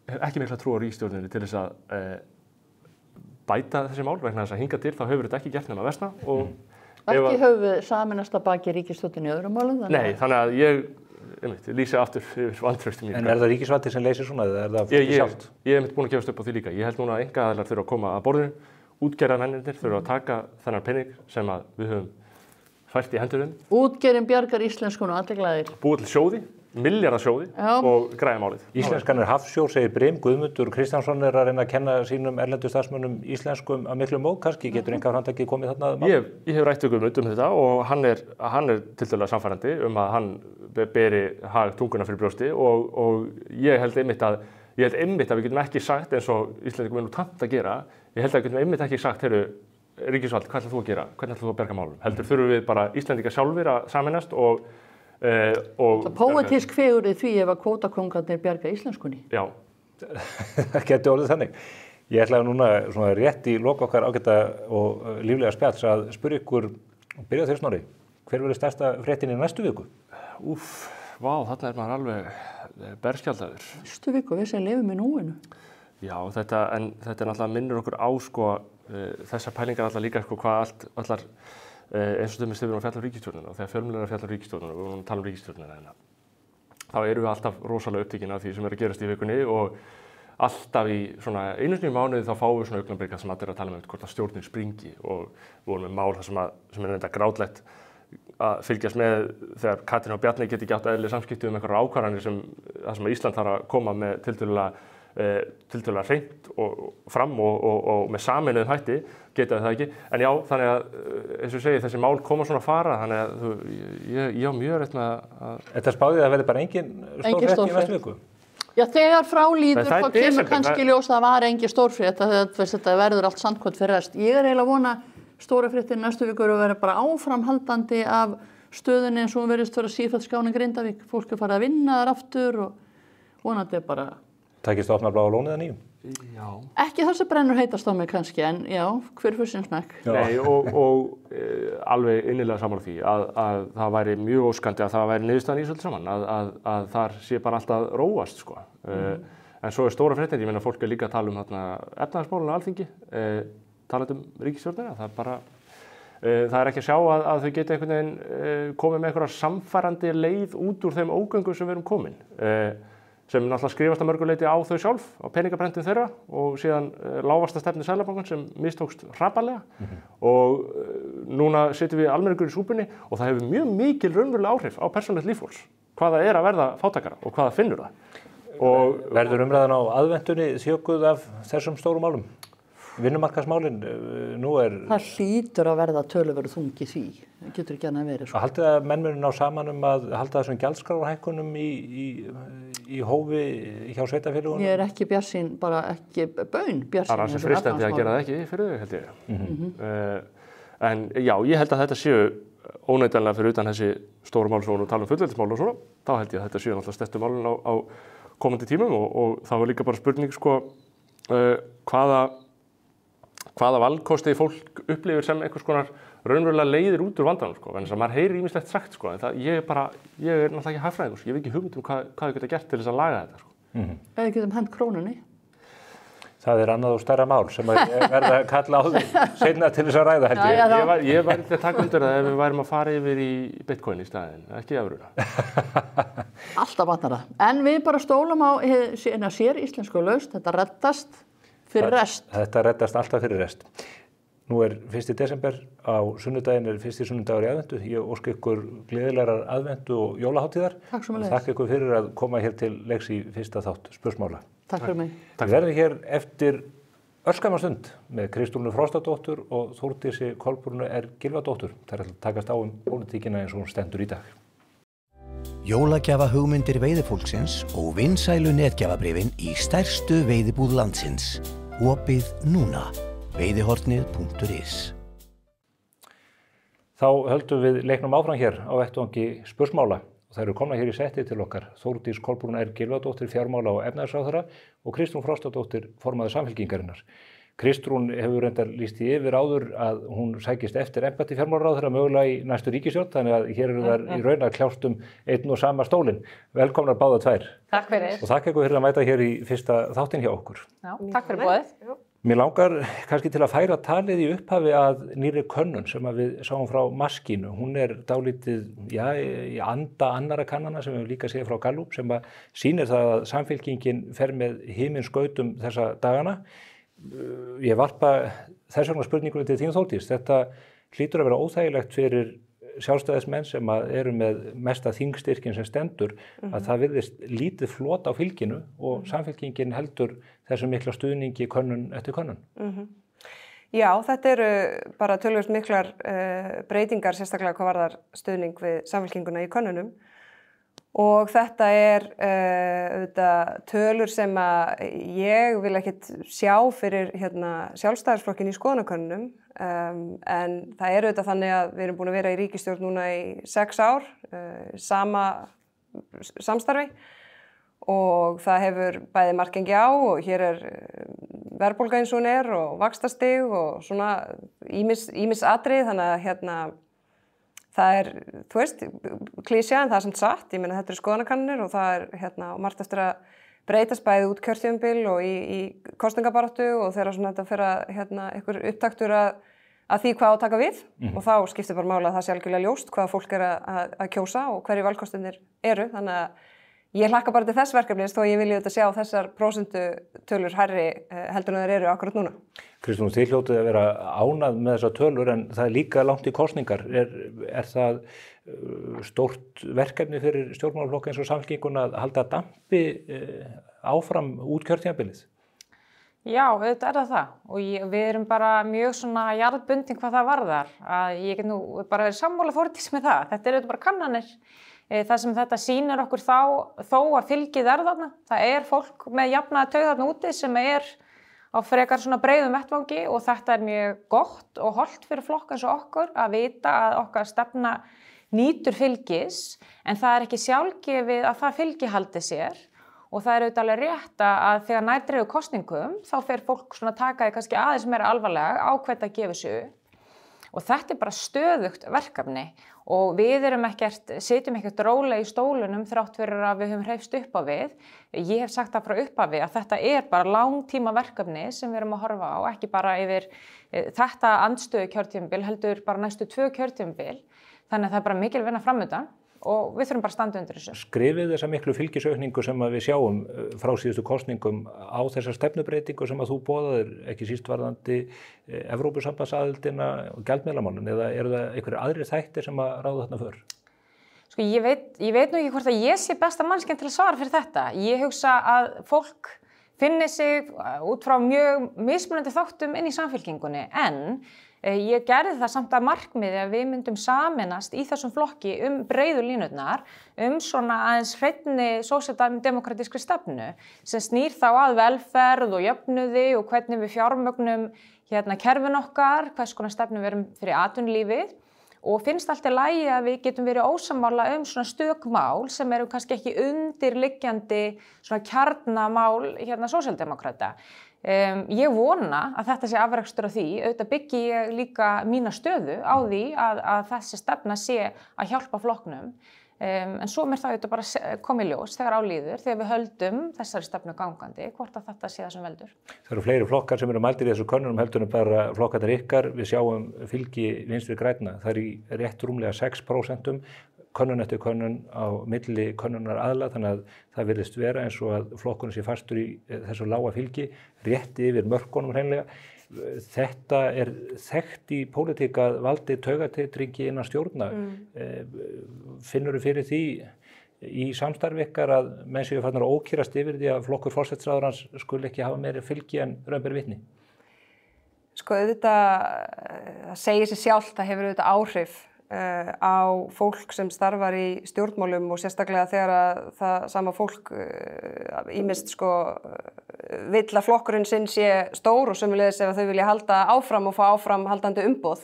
hef ekki mikla trú á ríkisstjórninni til þess að bæta þessi mál vegna þess að hingað til þá hefur þetta ekki gert nema versna.
Ekki höfum við sameinast að baki ríkisstjórninni í öðrum málum?
Nei, þannig að ég lýsi aftur yfir vantrausti mín.
En er það ríkisvaldið sem leysir svona eða er það fólkið sjálft?
Ég hef búin að gefast upp á því líka. Ég held núna að einkaaðilar þurfa að koma að borðinu, útgerðarmennirnir þurfa að taka þennan pening sem að við höfum fært í hendur þeim.
Útgerðin bjargar íslenskuna og allir glæðir.
Búið til sjóði, milljarðasjóði og græja málið.
Íslenskan er hafsjór, segir Brim. Guðmundur Kristjánsson er að reyna að kenna sínum erlendu starfsmönnum íslenskum að miklu mót. Kannski getur enga framtakið komið þarna að
Ég hef rætt við Guðmund þetta og hann er tiltölulega sannfærandi að hann beri hag tunguna fyrir brjósti og ég held einmitt að við getum ekki sagt eins og Íslendingar munu tamt að gera. Ég held að við getum einmitt ekki sagt, ríkisvald, hvað ætlar þú að gera? Hvernig ætlar þú að berga málum? Heldur þurfum við bara Íslendingar sjálfir að sameinast og
póetísk fegurðið því ef að kvótakóngarnir bjarga íslenskunni.
Já.
Það geti orðið þannig. Ég ætlaði núna svona rétt í lok okkar ágæta og líflega spjalls að spyrja ykkur, byrja þér Snorri, hver verður stærsta fréttin í næstu viku?
Þarna er maður alveg berskjaldaður.
Næstu viku, við sem lifum í núinu.
Já, þetta er náttúrulega minnir okkur á þessar pælingar allar líka hvað allar eins og þeim við erum að fjalla um ríkisstjórnina og þegar fjölmiðlar eru að fjalla um ríkisstjórnina og við erum að tala um ríkisstjórnina þá erum við alltaf rosalega upptekin af því sem er að gerast í vikunni og alltaf í svona einu sinni í mánuði þá fáum við svona augnablik sem allir að tala um hvort að stjórnin springi og við vorum með mál sem er reynda grátlegt að fylgjast með þegar Katrín og Bjarni geti ekki átt eðlileg samskipti um einhverjar ákvarðanir sem Ísland þarf að koma með tiltölulega hreint og fram og með sameinuðum hætti geta það ekki. En já, þannig að eins og ég segi, þessi mál koma svona að fara, þannig að ég á mjög rétt með að...
Þetta spáði að verði bara engin stórfrétt í næstu viku?
Já, þegar frá líður þá kemur kannski ljós að það var engin stórfrétt, þetta verður allt sandkvæmt fyrir rest. Ég er eiginlega að vona stóra fréttin næstu viku að vera bara áframhaldandi af stöðunni eins og hún verðist vera sífellt skáni Grindavík. Fólk er farið að vinna þar aftur og vonandi bara...
Takist að opna Bláa lónið að nýjum?
Já.
Ekki það sem brennur heitast á mig kannski, en já, hver fyrir sinn smekk.
Nei, og alveg innilega sammála því að það væri mjög óskandi að það væri niðurstaðan í svolítið saman, að þar sé bara alltaf róast, sko. En svo er stóra fréttin, ég meina fólk er líka að tala um efnahagsmálinu á Alþingi, talað um ríkisstjórnina, það er ekki að sjá að þau geti einhvern veginn komið með einhverja samfærandi leið út úr þeim ógöngum sem við erum komin. Sem náttúrulega skrifast að mörgu leyti á þau sjálf, á peningaprentun þeirra og síðan lágvaxtastefnu Seðlabankans sem mistókst hrapalega og núna sitjum við almenningur í súpunni og það hefur mjög mikil raunveruleg áhrif á persónulegt líf fólks, hvað það er að verða fátækara og hvað það finnur það. Og
verður umræðan á aðventunni þjökuð af þessum stórum málum? Vinnumarkaðsmálin, nú er...
Það hlýtur að verða töluverðu þungi því, það getur ekki annað verið.
Haldið að menn munu ná saman að halda þessum gjaldskrárhækkunum í hófi hjá sveitarfélögunum?
Ég er ekki bjartsýn, bara ekki bjartsýn.
Það er ansið freistandi að gera það ekki fyrir þau, held ég. En já, ég held að þetta séu óneitanlega fyrir utan þessi stóru mál og tala um fullveldismál og svona, þá held ég að þetta séu náttúrulega stærstu málin á komandi tímum og þá er líka bara spurning hvaða valkosti fólk upplifir sem einhvers konar raunverulega leiðir út úr vandanum, en þess að maður heyrir ýmislegt sagt, en ég er náttúrulega ekki hagfræðingur, ég veit ekki hugmynd um hvað þau geta gert til þess að laga þetta.
Eða getum hent krónunni?
Það er annað og stærra mál sem ég verða að kalla á því seinna til þess að ræða, held ég.
Ég væri til að taka undir það ef við værum að fara yfir í Bitcoin í staðinn, ekki evruna.
Alltaf vantar það. En við bara stólum á sér íslensku lausn, þetta reddast fyrir rest.
Þetta reddast alltaf fyrir rest. Nú 1. desember, á sunnudaginn fyrsti sunnudagur í aðventu. Ég óska ykkur gleðilegar aðventu og jólaháttíðar.
Takk sömuleiðis.
Þakka ykkur fyrir að koma hér til leiks í fyrsta þátt Spursmála.
Takk fyrir mig.
Við verðum hér eftir örskamma stund með Kristrúnu Frostadóttur og Þórdísi Kolbrúnu Gylfadóttur. Það að takast á pólitíkina eins og hún stendur í dag.
Jólagjafa hugmyndir veiðifólksins og vinsælu netgjafabréfin í stærstu veiðibúð landsins. Opið núna. Veiðihornið.is.
Þá höldum við leiknum áfram hér á vettvangi Spursmála og það eru komna hér í setti til okkar Þórdís Kolbrún Gylfadóttir fjármála- og efnahagsráðherra og Kristrún Frostadóttir formaður Samfylkingarinnar. Kristrún hefur reyndar lýst í yfir áður að hún sækist eftir embætti fjármálaráðherra mögulega í næstu ríkisstjórn, þannig að hér eru þær í raun að kljást einn og sama stólinn. Velkomnar báða tvær.
Takk fyrir.
Og þakka ykkur fyrir að mæta hér í fyrsta þáttinn hjá okkur.
Já, takk fyrir boðið.
Mér langar kannski til að færa talið í upphafi að nýrri könnun sem að við sáum frá Maskínu. Hún dálítið, í anda annara kannana sem við líka séð frá Gallup sem að sýnir það að Samfylkingin fer með himinskautum þessa dagana. Ég varpa þess vegna spurningunni til þín Þórdís. Þetta hlýtur að vera óþægilegt fyrir sjálfstæðismenn sem að eru með mesta þingstyrkin sem stendur að það virðist lítið flot á fylginu og Samfylkingin heldur þessum mikla stuðningi könnun eftir könnun.
Já, þetta eru bara töluvert miklar breytingar sérstaklega hvað varðar stuðning við Samfylkinguna í könnunum og þetta auðvitað tölur sem að ég vil ekkit sjá fyrir sjálfstæðisflokkin í skoðanakönnunum en það auðvitað þannig að við erum búin að vera í ríkisstjórn núna í 6 ár, sama samstarfi og það hefur bæði markengi á og hér verðbólga eins og hún og vaxtastig og svona ýmis atriði þannig að það þú veist, klísja en það samt satt, ég meina þetta skoðanakannanir og það margt eftir að breytast bæði út kjörtímabil og í kosningabaráttu og þegar svona þetta fer að einhver upptaktur að því hvað á að taka við og þá skiptir bara máli að það sé algjörlega ljóst hvað fólk að kjósa og hverju valkostirnir eru, þannig að ég hlakka bara til þess verkefnis þó ég vilja sjá þessar prósentutölur hærri heldur en þær eru akkurat núna.
Kristrún, þið hljótið að vera ánað með þessar tölur en það líka langt í kosningar. Er það stórt verkefni fyrir stjórnmálaflokka eins og Samfylkinguna að halda dampi áfram út kjörtímabilið?
Já, auðvitað það og við erum bara mjög svona jarðbundin hvað það varðar. Ég get nú bara verið sammála Þórdís með það. Þetta auðvitað bara kannanir. Það sem þetta sýnir okkur þó að fylgið þarna. Það fólk með jafnaða taug þarna úti sem á frekar svona breiðum vettvangi og þetta mjög gott og hollt fyrir flokk eins og okkur að vita að okkar stefna nýtur fylgis en það ekki sjálfgefið að það fylgi haldi sér og það auðvitað alveg rétt að þegar nær dregur kosningum þá fer fólk svona taka því kannski aðeins meira alvarlega ákveðið að gefa sig upp og þetta bara stöðugt verkefni og við sitjum ekkert rólega í stólunum þrátt fyrir að við höfum hreyfst upp á við. Ég hef sagt það frá upphafi að þetta bara langtíma verkefni sem við erum að horfa á, ekki bara yfir þetta andstöðu kjörtímabil, heldur bara næstu 2 kjörtímabil. Þannig að það bara mikil vinna framundan og við þurfum bara að standa undir þessu.
Skrifið þessa miklu fylgisaukningu sem við sjáum frá síðustu kosningum á þessar stefnubreitingu sem að þú boðaðir, ekki síst varðandi Evrópusambandsaðildina og gjaldmiðlamálin, eða eru það einhverjir aðrir þættir sem að ráða þarna för?
Sko ég veit nú ekki hvort að ég sé besta mannskjan til að svara fyrir þetta. Ég hugsa að fólk finni sig út frá mjög mismunandi þáttum inn í Samfylkingunni en ég gerði það samt að markmiði að við myndum sameinast í þessum flokki breiðu línurnar, svona aðeins hreinni sósíaldemókratískri stefnu sem snýr þá að velferð og jöfnuði og hvernig við fjármögnum kerfin okkar, hvers konar stefnu við erum fyrir atvinnulífið og finnst alltaf í lagi að við getum verið ósammála svona stök mál sem eru kannski ekki undirliggjandi svona kjarnamál sósíaldemókrata. Ég vona að þetta sé afrakstur af því, auðvitað byggi ég líka mína stöðu á því að þessi stefna sé að hjálpa flokknum, en svo mér það auðvitað bara komið ljós þegar á líður, þegar við höldum þessari stefnu gangandi, hvort að þetta sé það sem veldur.
Það eru fleiri flokkar sem eru mældir í þessu könnunum heldur en bara flokkarnir ykkar, við sjáum fylgi Vinstri grænna, það í rétt rúmlega 6%, könnun eftir könnun á milli könnunar aðla, þannig að það virðist vera eins og að flokkurinn sé fastur í þessu lága fylgi, rétt yfir mörkunum hreinlega. þetta þekkt í pólitík að valdi taugatitringi innan stjórna. Finnurðu fyrir því í samstarfi ykkar að menn séu farnir að ókýrast yfir því að flokkur forsætisráðherrans skuli ekki hafa meiri fylgi en raun ber vitni?
Sko auðvitað, það segir sig sjálft, það hefur auðvitað áhrif á fólk sem starfar í stjórnmálum og sérstaklega þegar að það sama fólk ýmist sko vill að flokkurinn sinn sé stór og sömuleiðis ef þau vilja halda áfram og fá áframhaldandi umboð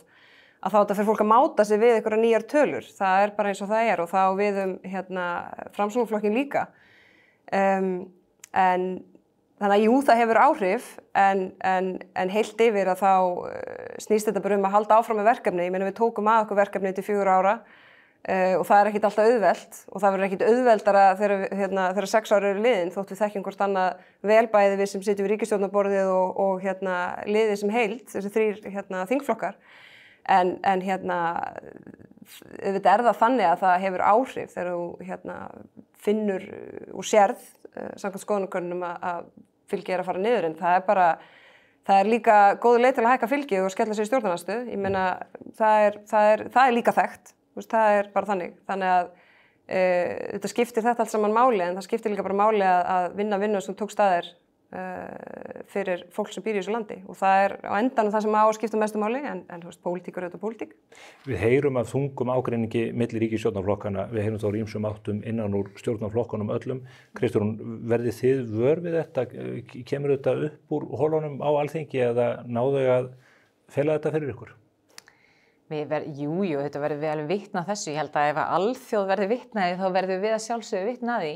að þá þetta fyrir fólk að máta sig við einhverja nýjar tölur. Það er bara eins og það er og þá við Framsóknarflokkinn líka. En þannig að jú, það hefur áhrif en heilt yfir að þá snýst þetta bara að halda áfram með verkefni. Ég meina við tókum að okkur verkefni til 4 ára og það er ekkit alltaf auðvelt og það verður ekkit auðveldara þegar 6 ára eru liðin þótt við þekkjum hvort annað vel bæði við sem sitjum við ríkisstjórnarborðið og liðið sem heild, þessi 3 þingflokkar. En auðvitað er það þannig að það hefur áhrif þegar þú finnur og sérð samkvæmt skoðanakönnunum að fylgi að fara niður en það er líka góð leið til að hækka fylgi og skella sér í stjórnarandstöðu. Ég meina það er líka þekkt, það er bara þannig. Þannig að þetta skiptir þetta allt saman máli en það skiptir líka bara máli að vinna sem tók staðir fyrir fólk sem býr í þessu landi og það er á endanum það sem á að skipta mestu máli en pólitík er auðvitað pólitík.
Við heyrum af þungum ágreiningi milli ríkisstjórnarflokkana, við heyrum þá ýmsum áttum innan úr stjórnarflokkunum öllum. Kristrún, verðið þið vör við þetta? Kemur þetta upp úr holunum á Alþingi eða náðu að fela þetta fyrir ykkur?
Jú, þetta verður við alveg vitna þessu. Ég held að ef alþjóð verður vitnaði þá verður við að sjálfsögðu vitnaði.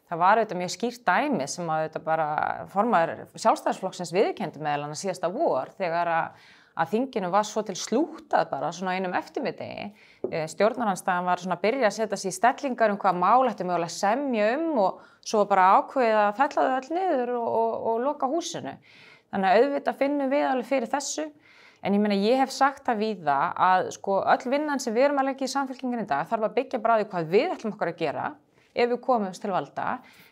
Það var auðvitað mjög skýrt dæmi sem að auðvitað bara formaður Sjálfstæðisflokksins viðurkenndi meðal annars síðasta vor þegar að þinginu var svo til slútað bara svona einum eftirmiðdegi. Stjórnarandstaðan var svona að byrja að setja sig í stellingar hvað mál ætti mögulega semja og svo bara ákveðið að fella þau öll niður og loka húsinu. Þannig að auðvitað finnum við alveg fyrir þessu. En ég meina, ég hef sagt það víða að sko öll vinnan sem við erum að leggja í Samfylkingunni í dag þarf að byggja bara á því hvað við ætlum okkur að gera ef við komumst til valda.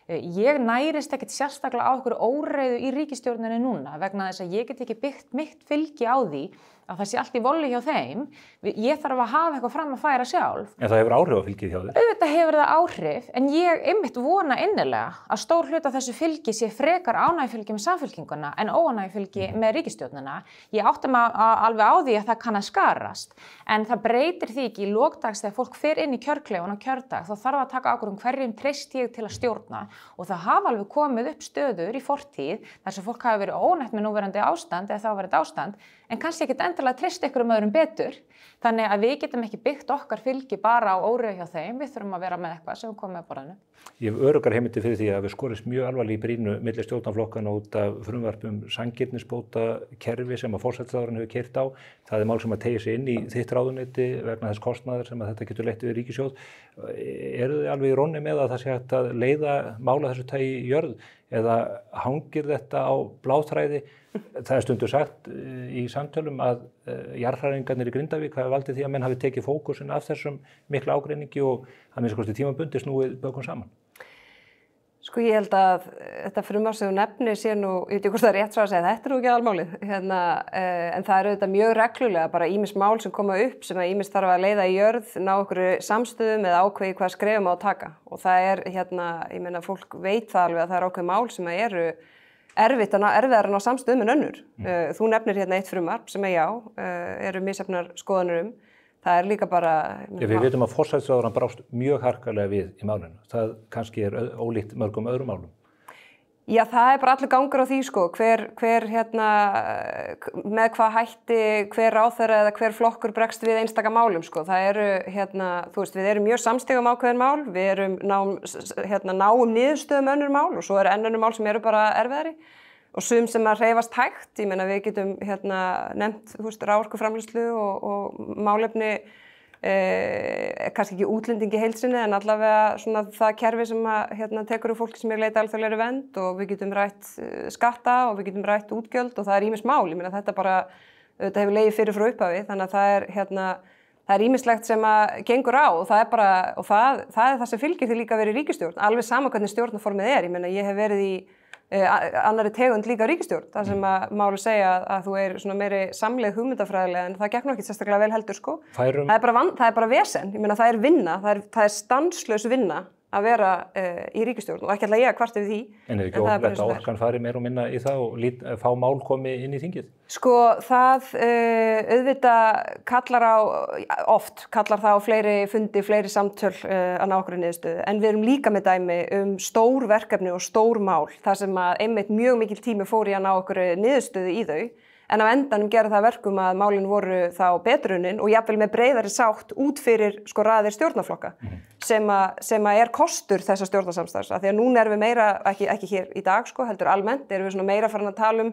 Ég nærist ekkert sérstaklega á okkur óreiðu í ríkisstjórninni núna vegna þess að ég get ekki byggt mitt fylgi á því að það sé allt í volli hjá þeim. Ég þarf að hafa eitthvað fram að færa sjálf.
En það hefur áhrif á fylgið hjá þér?
Auðvitað hefur það áhrif, en ég einmitt vona innilega að stór hluti af þessu fylgi sé frekar ánægjufylgi með Samfylkinguna en óánægjufylgi með ríkisstjórnina. Ég átta mig alveg á því að það kann að skarast, en það breytir því ekki í lokdags þegar fólk fer inn í kjörklefann á kjördag, þá þarf að taka ákvörðun hverjum treyst ég til að stjórna og það hafa alveg komið upp stöður í fortíð þar sem fólk hafi verið ónætt með núverandi ástand eða þá verið ástand en kannski ekkert endilega treyst einhverjum öðrum betur. Þannig að við getum ekki byggt okkar fylgi bara á óreiðu hjá þeim, við þurfum að vera með eitthvað sem komið að borðinu.
Ég hef öruggar heimildir fyrir því að við skorist mjög alvarlega í brýnu milli stjórnarflokkana út af frumvarpum sanngirnisbóta kerfi sem að forsætisráðherrann hefur keyrt á. Það er mál sem að teygja sig inn í þitt ráðuneyti vegna þess kostnaðar sem að þetta getur leitt við ríkissjóð. Eru þið alveg í rónni með að það sé hægt að leiða mála þessu tagi í jörð eða hangir þetta á bláþræði? Það er stundu sagt í samtölum að jarðhræringarnir í Grindavík hafi valdið því að menn hafi tekið fókusin af þessum mikla ágreiningi og að minnsta kosti tímabundið snúið bökum saman.
Sko ég held að þetta frumvarp sem þú nefnir sé nú, ég veit ekki hvort það er rétt svo að segja, þetta er nú ekki aðalmálið, en það er auðvitað mjög reglulega bara ýmis mál sem koma upp sem að ýmis þarf að leiða í jörð, ná okkur samstöðum eða ákveði hvað skrefum á að taka og það er ég meina fólk veit það alveg að það er ákveði mál sem að eru erfiðar að ná samstöðum en önnur. Þú nefnir hérna eitt frumvarp sem eru misjafnar skoðanir Það er líka bara...
Við vitum að forsætisráðherrann brást mjög harkalega við í málinu. Það kannski er ólíkt mörgum öðrum málum.
Já, það er bara allir gangur á því, sko. Hver með hvað hætti, hver ráðherra eða hver flokkur bregst við einstaka málum, sko. Það eru, þú veist, við erum mjög samstigum ákveðin mál, við erum náum niðurstöðum önnur mál og svo eru önnur mál sem eru bara erfiðari. Og sum sem að hreyfast hægt, ég meina við getum nefnt, þú veist, raforkuframleiðslu og málefni, kannski ekki útlendingi heilsinni, en allavega svona það kerfi sem að tekur úr fólki sem leita alþjóðlegri vernd og við getum rætt skatta og við getum rætt útgjöld og það er ýmis mál, ég meina þetta bara, þetta hefur legið fyrir frá upphafi, þannig að það er ýmislegt sem að gengur á og það er bara, og það er það sem fylgir því líka að vera í ríkisstjórn, alveg sama hvernig stjórnarformið er, ég meina ég hef verið í annari tegund líka ríkisstjórn, þar sem að máli segja að þú svona meiri samleið hugmyndafræðilega, en það gekk nú ekki sérstaklega vel heldur sko. Það er bara vesen, ég meina það er vinna, það er stanslaus vinna að vera í ríkisstjórn og ekki alltaf ég að kvarta við því.
En ekki ótrúlegt að orkan fari meira og minna í það og fá mál komi inn í þingið?
Sko það auðvitað kallar það á fleiri fundi, fleiri samtöl að ná okkur í niðurstöðu. En við erum líka með dæmi stór verkefni og stór mál þar sem að einmitt mjög mikil tími fór í að ná okkur niðurstöðu í þau. En á endanum gera það verkum að málin voru þá betrunin og jafnvel með breiðari sátt út fyrir sko raðir stjórnarflokka sem að kostur þessa stjórnarsamstarfs. Af því að núna erum við meira, ekki hér í dag sko, heldur almennt, erum við svona meira farin að tala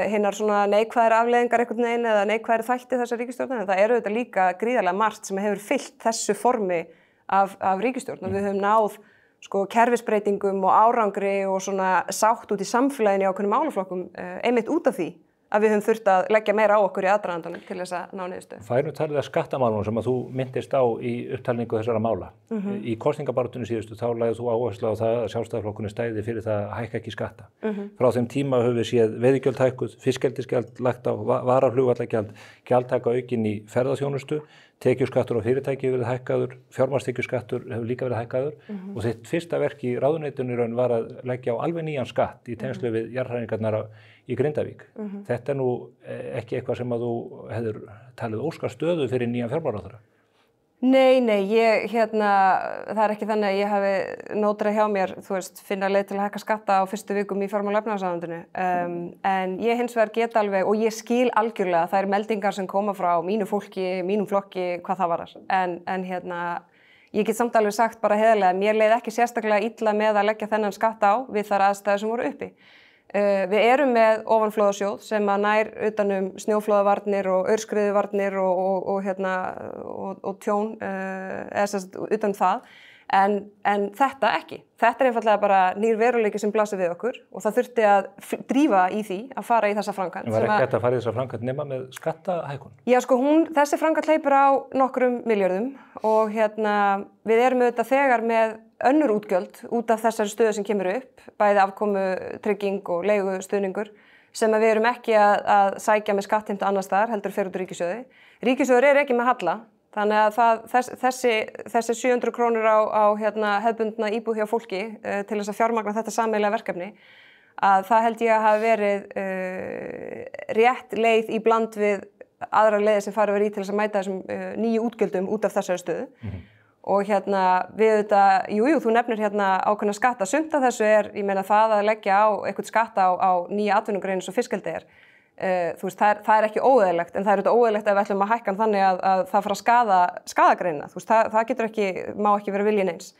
hinnar svona neikvæðar afleiðingar einhvern veginn eða neikvæðar þætti þessar ríkisstjórnar. En það eru þetta líka gríðarlega margt sem hefur fyllt þessu formi af ríkisstjórn. Við höfum náð sko kerfisbreytingum og árangri og svona sátt út í samfélaginu í ákveðnum málaflokkum einmitt út af því að við höfum þurft að leggja meira á okkur í aðdragandanum til þess að ná niðurstöðu.
Það talið að skattamálunum sem að þú myndist á í upptalningu þessara mála. Í kosningabaráttunni síðustu þá lagðir þú áherslu á það að Sjálfstæðisflokkurinn stæði fyrir það að hækka ekki skatta. Frá þeim tíma höfum við séð veiðigjöld hækkuð, fiskeldisgjald lagt á, varaflugvallagjald, gjaldtaka aukin í ferðaþjónustu, tekjuskattur á fyrirtæki hefur verið hækkaður, fjármagnstekjuskattur hefur líka verið hækkaður og þitt fyrsta verk í ráðuneytinu var að leggja á alveg nýjan skatt í tengslu við jarðhræringarnar í Grindavík. Þetta nú ekki eitthvað sem að þú hefur talið óskar stöðu fyrir nýjan fjármálaráðherra?
Nei, það er ekki þannig að ég hafi nótrað hjá mér, finna leið til að hækka skatta á fyrstu vikum í fjármála- og efnahagsráðuneytinu. En ég hins vegar get alveg, og ég skil algjörlega þær meldingar sem koma frá mínu fólki, mínum flokki, hvað það varar. En ég get samt alveg sagt bara heiðarlega, mér leið ekki sérstaklega illa með að leggja þennan skatta á við þær aðstæður sem voru uppi. Við erum með ofanflóðasjóð sem að nær utanum snjóflóðavarnir og aurskriðuvarnir og tjón eða sérst utan það en þetta ekki. Þetta einfaldlega bara nýr veruleiki sem blasir við okkur og það þurfti að drífa í því að fara í þessa framkvæmd.
En var ekki hægt að fara í þessa framkvæmd nema með skattahækkun?
Já sko þessi framkvæmd hleypur á nokkrum milljörðum og við erum auðvitað þegar með önnur útgjöld út af þessari stöðu sem kemur upp, bæði afkomu, trygging og leigustuðningur sem við erum ekki að sækja með skattheimtu annars staðar, heldur fer út úr ríkissjóði. Ríkissjóður ekki með halla, þannig að þessi 700 krónur á hefðbundna íbúð hjá fólki til þess að fjármagna þetta sameiginlega verkefni, að það held ég að hafa verið rétt leið í bland við aðrar leiðir sem farið verið í til þess að mæta þessum nýju útgjöldum út af þessari stöðu. Og við auðvitað, þú nefnir ákveðna skatta, sumt af þessu ég meina það að leggja á eitthvað skatta á nýja atvinnugrein eins og fiskeldi það ekki óeðlilegt, en það auðvitað óeðlilegt ef við ætlum að hækka hann þannig að það fara að skaða greinina, það getur má ekki vera vilji neins.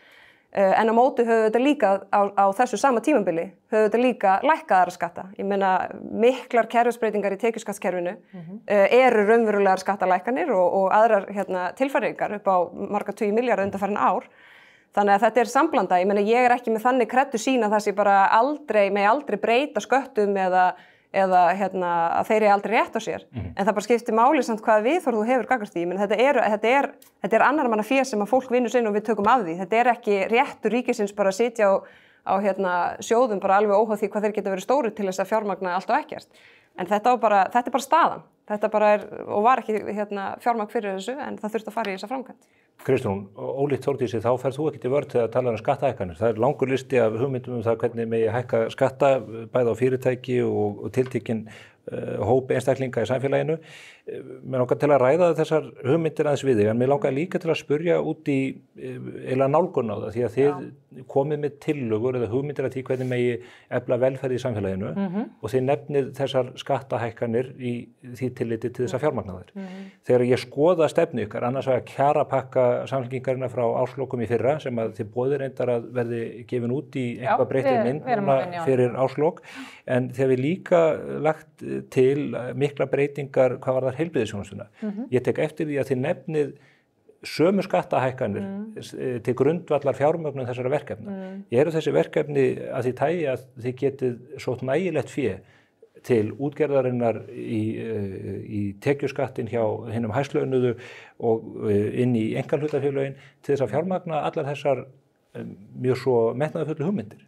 En á móti höfum við þetta líka á þessu sama tímabili, höfum við þetta líka lækkað aðra skatta. Ég meina miklar kerfisbreytingar í tekjuskattskerfinu eru raunverulegar skattalækkanir og aðrar tilfæringar upp á marga 20 milljarða undanfarin ár. Þannig að þetta er samblanda. Ég meina ég ekki með þannig kreddu sín að það sé bara aldrei breyta sköttum eða að þeir aldrei rétt á sér. En það bara skiptir máli samt hvað viðhorf þú hefur gagnvart því. Þetta er annar manna fé sem að fólk vinnur sinn og við tökum af því. Þetta er ekki réttur ríkisins bara að sitja á sjóðum bara alveg óháð því hvað þeir geta verið stóri til þess að fjármagna allt og ekkert. En þetta er bara staðan. Þetta bara og var ekki fjármagn fyrir þessu en það þurfti að fara í þessa framkvæmd.
Kristrún, ólíkt Þórdísi, þá ferð þú ekki til vörð þegar að tala um skattahækkanir. Það langur listi af hugmyndum það hvernig megi hækka skatta bæði á fyrirtæki og tiltekinn hóp einstaklinga í samfélaginu. Mér langar til að ræða þessar hugmyndir aðeins við þig, en mér langar líka til að spurja út í eiginlega nálgun á það, því að þið komið með tillögur eða hugmyndir að því hvernig megi efla velferð í samfélaginu og þið nefnið þessar skattahækkanir í því tilliti til þess að fjármagna þær. Þegar ég skoða stefnu ykkar, annars vegar kjarapakka Samfylkingarinnar frá árslokum í fyrra sem að þið boðið reyndar að verði gefin út í eitthvað breyttri mynd fyrir árslok, en þegar við líka lagt til mikla breytingar hvað var það heilbrigðisþjónustuna. Ég tek eftir því að þið nefnið sömu skattahækkanir til grundvallar fjármögnun þessara verkefna. Eru þessi verkefni að því tagi að þið getið sótt nægilegt fé til útgerðarinnar í tekjuskattin hjá hinum hæslaunuðu og inn í einkahlutafélögin til þess að fjármagna allar þessar mjög svo metnaðarfullu hugmyndir?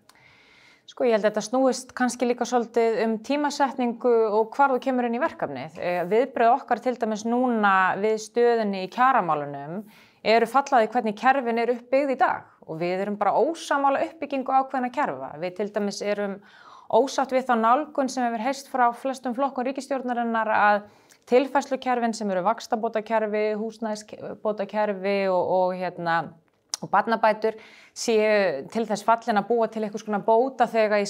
Sko ég held að þetta snúist kannski líka svolítið tímasetningu og hvar þú kemur inn í verkefnið. Viðbrögð okkar til dæmis núna við stöðunni í kjaramálunum eru fallaði hvernig kerfin eru uppbyggð í dag og við erum bara ósammála uppbyggingu ákveðna kerfa. Við til dæmis erum ósátt við þá nálgun sem hefur heyrst frá flestum flokkum ríkisstjórnarinnar að tilfærslukerfin sem eru vaxtabótakerfi, húsnæðisbótakerfi og barnabætur séu til þess fallin að búa til eitthvað svona bótaþega í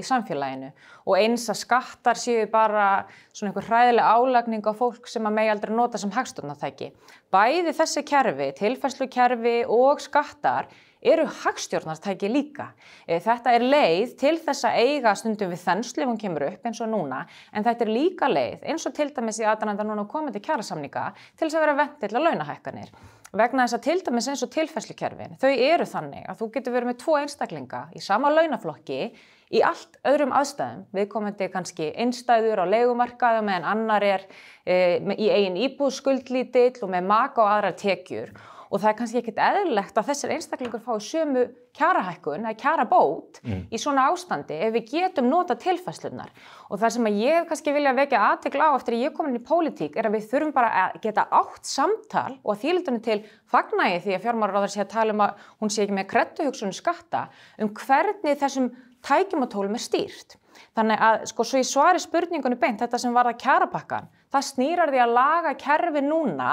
samfélaginu og eins að skattar séu bara svona einhver hræðileg álagning á fólk sem að megi aldrei nota sem hagstjórnartæki. Bæði þessi kerfi, tilfærslukerfi og skattar eru hagstjórnartæki líka. Þetta er leið til þess að eiga stundum við þenslu ef hún kemur upp eins og núna, en þetta er líka leið eins og til dæmis í aðdraganda núna komandi kjarasamninga til þess að vera ventill á launahækkanir. Vegna þess að til dæmis eins og tilfærslukerfin, þau eru þannig að þú getur verið með 2 einstaklinga í sama launaflokki í allt öðrum aðstæðum. Viðkomandi kannski einstæður á leigumarkaði meðan annar í eigin íbúð skuldlítill og með maka og aðrar tekjur. Og það er kannski ekkert eðlilegt að þessir einstaklingur fái sömu kjarahækkun eða kjarabót í svona ástandi ef við getum nota tilfærslunar. Og það sem að ég kannski vilja vekja athygli á eftir að ég komin í pólitík er að við þurfum bara að geta átt samtal og að því leytinu til fagna ég því að fjármálaráðherra sé að tala að hún sé ekki með kredduhugsun skatta hvernig þessum tækjum og tólum stýrt. Þannig að svo ég svari spurningunni beint þetta sem varða kjarapakkan, það snýrar því að laga kerfi núna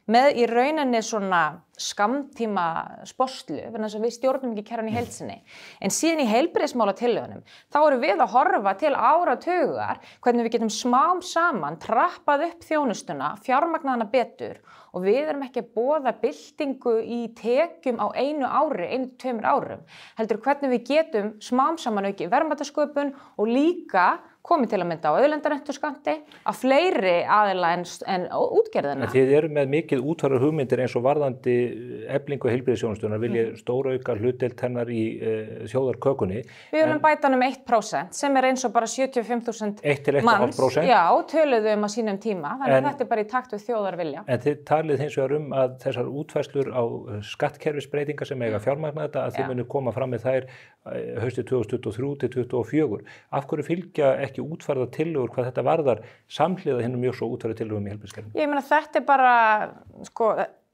með í rauninni svona skammtíma sporslu, þannig að við stjórnum ekki kerfin í heild sinni. En síðan í heilbrigðismálatillögunum, þá erum við að horfa til áratugar hvernig við getum smám saman trappað upp þjónustuna, fjármagna hana betur og við erum ekki að boða byltingu í tekjum á 1 ári, 1-2 árum. Heldur hvernig við getum smám saman auki verðmætasköpun og líka komið til að mynda á auðlindarentuskatti að fleiri aðila en útgerðina.
En þið eru með mikið útfærar hugmyndir eins og varðandi eflingu heilbrigðisþjónustunnar, viljið stórauka hlutdeild hennar í þjóðarkökunni.
Við viljum bæta um 1% sem er eins og bara 75.000 manns.
1-1,5%?
Já, töluðu á sínum tíma, þannig að þetta er bara í takt við þjóðarvilja.
En þið talið hins vegar að þessar útfærslur á skattkerfisbreytingar sem eiga fjármagna þetta, að þið munu koma fram með þær haustið 2023-2024. Af hverju fylgja ekki útfærðar tillögur hvað þetta varðar samhliða hinum mjög svo útfærðar tillögum í heilbrigðiskerfinu?
Ég meina þetta er bara,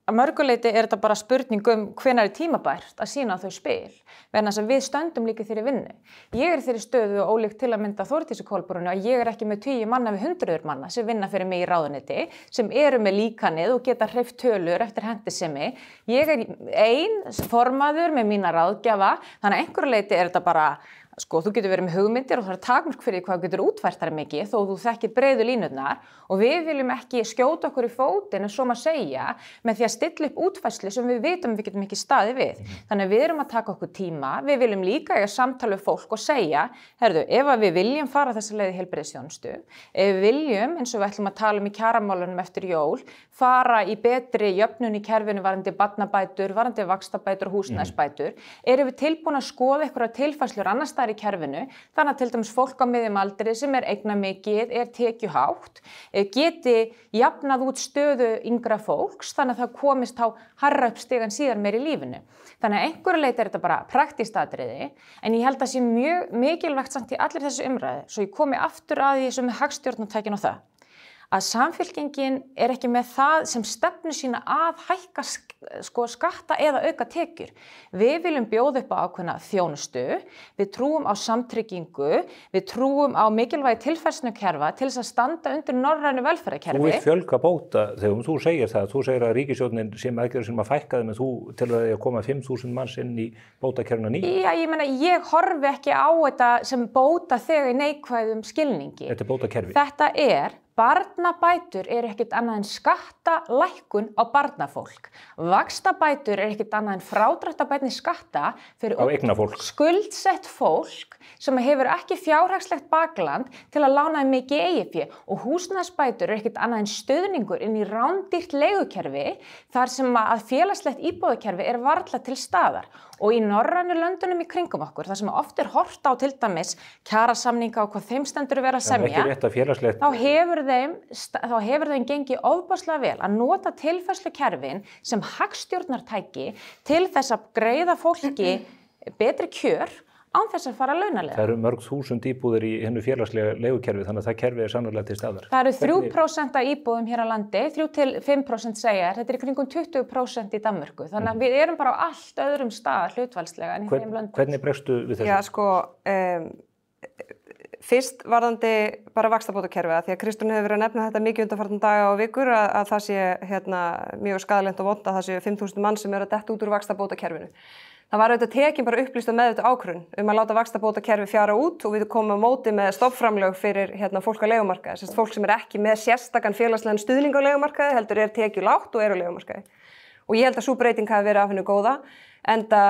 að mörguleyti er þetta bara spurning hvenær er tímabært að sýna þau spil, vegna þess að við stöndum líka þeirri vinnu. Ég er þeirri stöðu og ólíkt til að mynda Þórdísi Kolbrúnu að ég er ekki með 10 manna við 100 manna sem vinna fyrir mig í ráðuneyti, sem eru með líkanið og geta hreyft tölur eftir hentisemi. Ég er ein formaður með mína ráðgjafa, þannig að einhverju leyti er þetta bara þú getur verið með hugmyndir og það er takmörk fyrir hvað getur útfært þar mikið þó þú þekkir breiðu línurnar og við viljum ekki skjóta okkur í fótinn en svo maður segja með því að stilla upp útfærslu sem við vitum við getum ekki staðið við. Þannig að við erum að taka okkur tíma, við viljum líka eiga samtala við fólk og segja, herðu, ef við viljum fara þessa leið í heilbrigðisþjónustu, ef við viljum, eins og við ætlum að tala í kjaramálunum eftir jól, fara í betri jöfnun í kerfinu varðandi barnabætur, varðandi vaxtabætur og húsnæðisbætur, erum við tilbúin að skoða einhverjar tilfærslur annars staðar í kerfinu, þannig að til dæmis fólk á miðjum aldri sem er eignamikið, er tekjuhátt, geti jafnað út stöðu yngra fólks, þannig að það komist á hærra upp stigan síðan meir í lífinu. Þannig að einhverju leyti er þetta bara praktískt atriði, en ég held að sé mjög mikilvægt samt í allir þessu umræðu, svo ég komi aftur að því sem er hagstjórnartækin og það, að Samfylkingin er ekki með það sem stefnu sína að hækka skatta eða auka tekjur. Við viljum bjóða upp á ákveðna þjónustu, við trúum á samtryggingu, við trúum á mikilvægi tilfærslukerfa til þess að standa undir norrænu velferðarkerfi.
Þú vilt fjölga bóta þegar þú segir það, þú segir að ríkisstjórnin sem aðgerðir sem að fækka þeim en þú telur að koma 5.000 manns inn í bótakerfina ný.
Já, ég meina, ég horfi ekki á þetta sem bóta þegar í neikvæðum skilningi.
Þetta er bótakerfi.
Þetta er barnabætur er ekkert annað en skattalækkun á barnafólk. Vaxtabætur er ekkert annað en frádráttarbærni skatta fyrir skuldsett fólk sem hefur ekki fjárhagslegt bakland til að lána mikið eigið fé og húsnæðisbætur er ekkert annað en stuðningur inn í rándýrt leigukerfi þar sem að félagslegt íbúðakerfi er varla til staðar. Og í norrænu löndunum í kringum okkur, þar sem oft er horft á til dæmis kjarasamninga og hvað þeim stendur að vera að semja, þá hefur þeim gengið ofboðslega vel að nota tilfærslukerfin sem hagstjórnartæki til þess að greiða fólki betri kjör, án þess að fara launalega.
Það eru mörg þúsund íbúðir í hennu félagslega leigukerfi, þannig að það kerfi sannarlega til staðar.
Það eru 3% af íbúðum hér á landi, 3-5% segja, þetta í kringum 20% í Danmörku, þannig að við erum bara á allt öðrum stað hlutfallslega en í þeim löndum.
Hvernig bregstu við þessu?
Já, sko, fyrst varðandi bara vaxtabótakerfi, því að Kristrún hefur verið að nefna þetta mikið undanfarna daga og vikur að það sé mjög skaðlegt og vont að það sé 5.000 mann sem eru að detta út úr vaxtabótakerfinu. Það var auðvitað tekin bara upplýst og meðvitað ákvörðun að láta vaxtabótakerfi fjara út og við komum á móti með stofnframlög fyrir fólk á leigumarkaði, sem fólk sem ekki með sérstakan félagslegan stuðning á leigumarkaði heldur tekjulágt og á leigumarkaði. Og ég held að sú breyting hafi verið af hennu góða, enda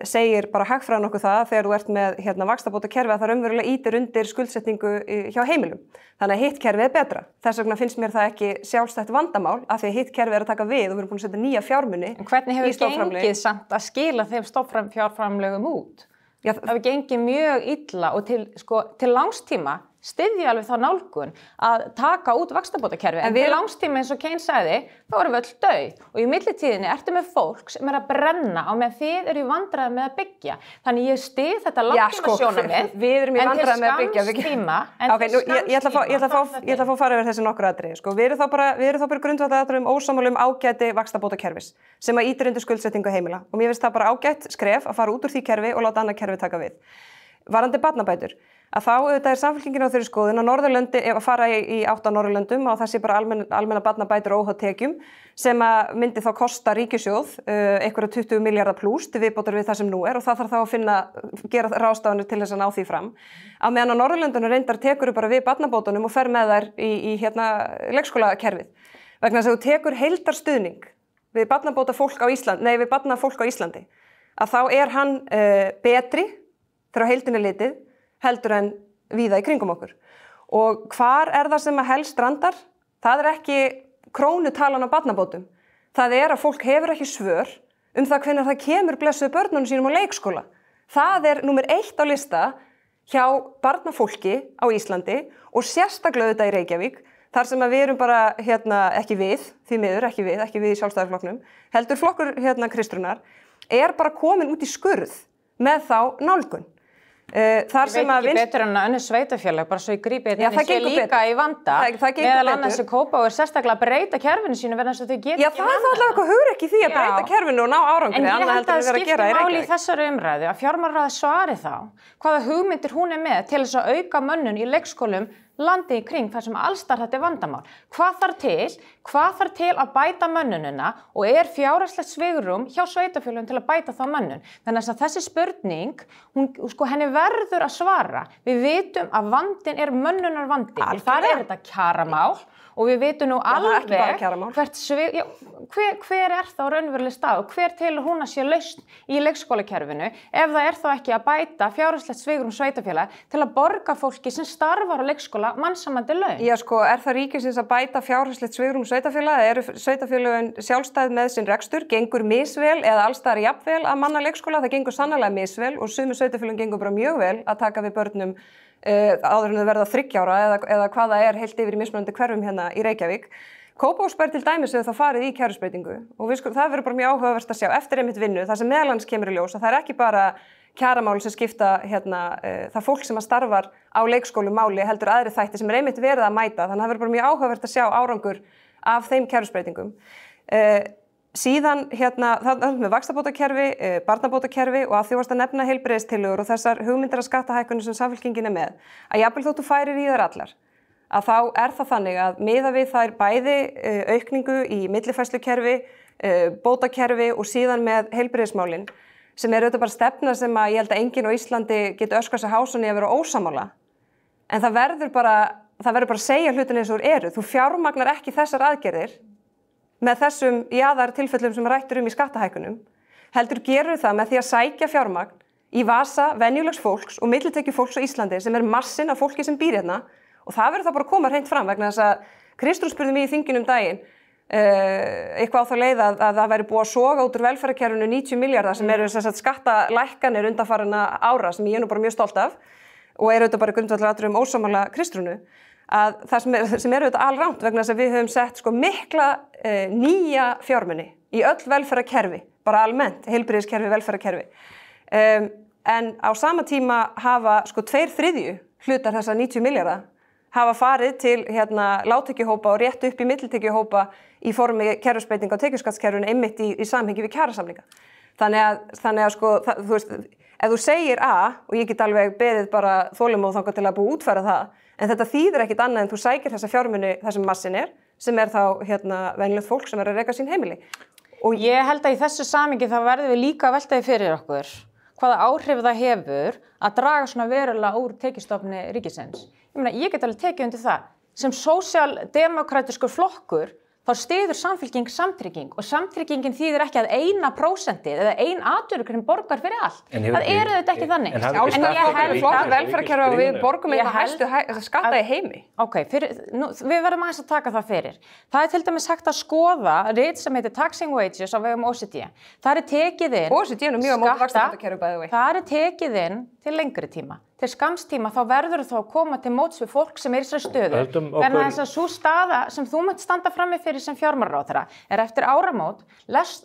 segir bara hagfræðin okkur það þegar þú ert með vaxtabótakerfi að það raunverulega ýtir undir skuldsetningu hjá heimilum. Þannig að hitt kerfið betra. Þess vegna finnst mér það ekki sjálfstætt vandamál af því að hitt kerfið að taka við og við erum búin að setja nýja fjármuni.
En hvernig hefur gengið samt að skila þeim stofnfjárframlögum út? Það hefur gengið mjög illa og til langstíma styðja alveg þá nálgun að taka út vaxtabótakerfi. En til langstíma eins og Keynes sagði, þá erum við öll dauð. Og í millitíðinni ertu með fólk sem að brenna á meðan þið eru í vandræði með að byggja. Þannig ég styð þetta langtímasjónarmið.
Við erum í vandræði með að byggja. Ég ætla að fá fara yfir þessi nokkur atriði. Við erum þá bara grundvallaratriðum ósammála ágæti vaxtabótakerfis sem að ýtir undir skuldsetningu heimila. Og mér finnst það bara ágætt skref að fara út úr því kerfi og láta annað kerfi taka við. Varðandi barnabætur. Að þá auðvitað samfélkingin á þeirri skoðun að Norðurlöndi, ef að fara í 8 Norðurlöndum og það sé bara almenna barnabætur óháð tekjum sem að myndi þá kosta ríkissjóð einhverja 20 milljarða plús til viðbótar við það sem nú og það þarf þá að gera ráðstafanir til þess að ná því fram. Á meðan á Norðurlöndunum reyndar tekur bara við barnabótunum og fer með þær í leikskólakerfið. Vegna þess að þú tekur heildarstuðning við barnafólk á Íslandi, að þá er hann betri þegar á heildinni litið heldur en víða í kringum okkur. Og hvar er það sem að helst strandar? Það er ekki krónutalan á barnabótum. Það er að fólk hefur ekki svör það hvenær það kemur blessuðu börnunum sínum á leikskóla. Það er númer 1 á lista hjá barnafólki á Íslandi og sérstaklega þetta í Reykjavík, þar sem að við erum bara ekki við, því miður, ekki við í Sjálfstæðisflokknum, heldur flokkur Kristrúnar, er bara komin út í skurð með þá nálgun.
Ég veit ekki betur en að önnur sveitafélag, bara svo ég grípi þetta sé líka í vanda, meðal annars að Kópavogur sérstaklega að breyta kerfinu sínu verðan þess að þau geta ekki
það er allavega eitthvað hugur því að breyta kerfinu og ná árangri.
En ég held að það skipti máli í þessari umræðu að fjármálaráðið svari þá hvaða hugmyndir hún er með til þess að auka mönnun í leikskólum landi í kring þar sem allstar þetta vandamál. Hvað þarf til að bæta mönnunina og er fjárhagslegt svigrúm hjá sveitafélögum til að bæta þá mönnun? Þannig að þessi spurning, henni verður að svara. Við vitum að vandinn er mönnunarvandi. Þar er þetta kjaramál og við vitum nú alveg hver er þá raunveruleg stað og hver telur hún að sé lausn í leikskólakerfinu ef það er þá ekki að bæta fjárhagslegt svigrúm sveitafélaga til að borga fólki sem starfar á leikskóla mannsæmandi laun.
Já, er það ríkisins að bæta fjárhagslegt svigrúm sveitafélaga? Eru sveitafélögin sjálfstæð með sinn rekstur? Gengur misvel eða allstaðar jafnvel að manna leikskóla? Það gengur sannarlega misvel og sumir sveitafélögin gengur bara mjög vel að taka við börnum áður en þau verða 3 ára eða hvað það er heilt yfir í mismunandi hverfum hérna í Reykjavík. Kópavogsbær til dæmis hefur þá farið í kerfisbreytingu og það verður bara mjög áhugavert að sjá eftir einmitt vinnu, það sem meðal annars kemur í ljós að það er ekki bara kjaramál sem skipta það fólk sem að starfar á leikskólum máli heldur aðri þætti sem er einmitt verið að mæta, þannig að það verður bara mjög áhugavert að sjá árangur af þeim kerfisbreytingum. Síðan það með vaxtabótakerfi, barnabótakerfi og að því varst að nefna heilbrigðistillögur og þessar hugmyndir að skattahækkunum sem Samfylkingin er með, að jafnvel þóttu færir í þær allar, að þá er það þannig að miða við þær bæði aukningu í millifærslukerfi, bótakerfi og síðan með heilbrigðismálin, sem er auðvitað bara stefna sem að ég held að enginn á Íslandi geti öskað sér hásunni að vera ósammála. En það verður bara að segja hlutin eins og eru. Þú fjármagnar ekki þessar aðgerðir með þessum jaðartilfellum sem rættur í skattahækkunum, heldur gerur það með því að sækja fjármagn í vasa venjulegs fólks og millitekjufólks á Íslandi sem er massinn af fólki sem býr hérna og það verður það bara að koma hreint fram vegna þess að Kristrún spurði mig í þinginu daginn eitthvað á þá leið að það væri búið að soga út úr velferðarkerfinu 90 milljarða sem eru skattalækkanir undanfarinna ára sem ég er nú bara mjög stolt af og eru auðvitað bara grundvallaratriðum ósammála Kristrúnu. Að það sem eru auðvitað alrangt vegna þess að við höfum sett mikla nýja fjármuni í öll velferðarkerfi, bara almennt, heilbrigðiskerfi, velferðarkerfi. en á sama tíma hafa sko 2/3 hlutar þessa 90 milljarða hafa farið til lágtekjuhópa og rétt upp í millitekjuhópa í formi kerfisbreytinga á tekjuskattskerfinu einmitt í samhengi við kjarasamninga. Þannig að sko, þú veist, ef þú segir A, og ég get alveg beðið bara þolinmóð þangað til að búið útfæra það, en þetta þýðir ekkit annað en þú sækir þessa fjármuni þar sem massin sem þá venjulegt fólk sem að reka sín heimili.
Og ég held að í þessu samhengi þá verðum við líka að velta því fyrir okkur hvaða áhrif það hefur að draga svona verulega úr tekjustofni ríkisins. Ég get alveg tekið undir það. Sem sósíaldemókratískur flokkur þá styður Samfylking samtrygging og samtryggingin þýðir ekki að 1% eða 1 atvinnugrein borgar fyrir allt. Það þetta ekki þannig.
En flokkur velferðarkerfi og við borgum hæstu skatta í heimi.
Ok, við verðum aðeins að taka það fyrir. Það til dæmis hægt að skoða rit sem heitir Taxing Wages á vegum OECD. Það tekið inn
OECD mjög á móti vaxtabótakerfi by the way.
Það tekið inn til lengri tíma. Til skamstíma þá verður þá að koma til móts við fólk sem í þessari stöðu. Þannig að þess að sú staða sem þú munt standa frammi fyrir sem fjármálaráðherra eftir áramót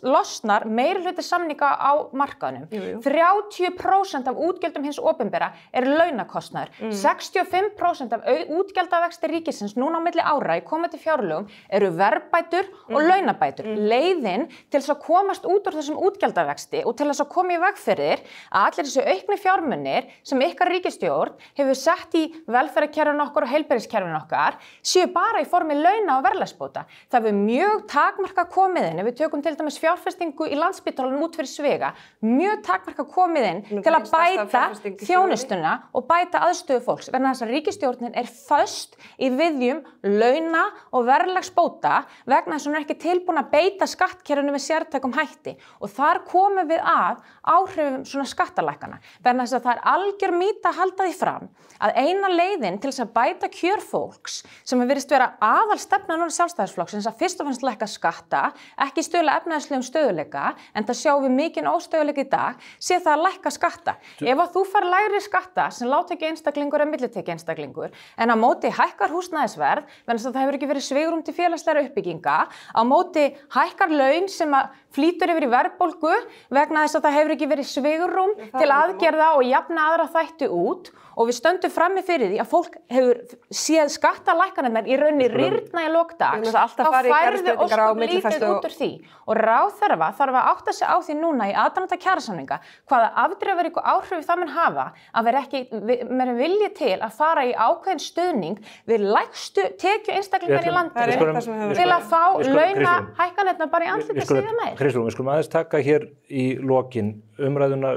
losnar meiri hluti samninga á markaðnum. 30% af útgjöldum hins opinbera launakostnaður. 65% af útgjaldavexti ríkisins núna á milli ára í komandi fjárlögum verðbætur og launabætur. Leiðin til þess að komast út úr þessum útgjaldavexti og til þess að koma í veg fyrir að allir þessu auknu fjármunir sem ykkar ríkisstjórn hefur sett í velferðarkerfinu okkar og heilbrigðiskerfinu okkar séu bara í formi launa og verðlagsbóta. Það hefur mjög takmarkað komið inn, ef við tökum til dæmis fjárfestingu í Landspítalanum út fyrir sviga, mjög takmarkað komið inn til að bæta þjónustuna og bæta aðstöðu fólks. Vegna þess að ríkisstjórnin föst í viðjum launa og verðlagsbóta vegna þess að hún ekki tilbúin að beita skattkerfinu með sértækum hætti. Og þar komum við að áhrifum svona skattalækkana. Vegna þess að það algjör mýta að halda því fram að eina leiðin til þess að bæta kjör fólks sem virðist vera aðalstefnan á Sjálfstæðisflokksins að fyrst og fremst lækka skatta, ekki stuðla efnahagslegum stöðugleika, en það sjáum við mikinn óstöðugleika í dag, sé það að lækka skatta. Ef að þú fær lægri skatta sem lágtekju einstaklingur eða millitekju einstaklingur, en á móti hækkar húsnæðisverð, vegna þess að það hefur ekki verið svigrúm til félagslegra uppbygginga, á móti hækkar laun sem að flýtur yfir í verðbólgu vegna þess að það hefur ekki verið svigrúm til aðgerða og jafna aðra þætti út og við stöndum frammi fyrir því að fólk hefur séð skattalækkanirnar í rauninni rýrna í lok dags, þá færðu ósköp lítið út úr því og ráðherra þarf að átta sig á því núna í aðdraganda kjarasamninga hvaða afdrifaríku áhrif það mun hafa að vera ekki með vilji til að fara í ákveðin stuðning við lægstu tekju einstaklingar í landinu til að fá launahækkanirnar bara í andliti síðan meir.
Kristrún, við skulum aðeins taka hér í lokin umræðuna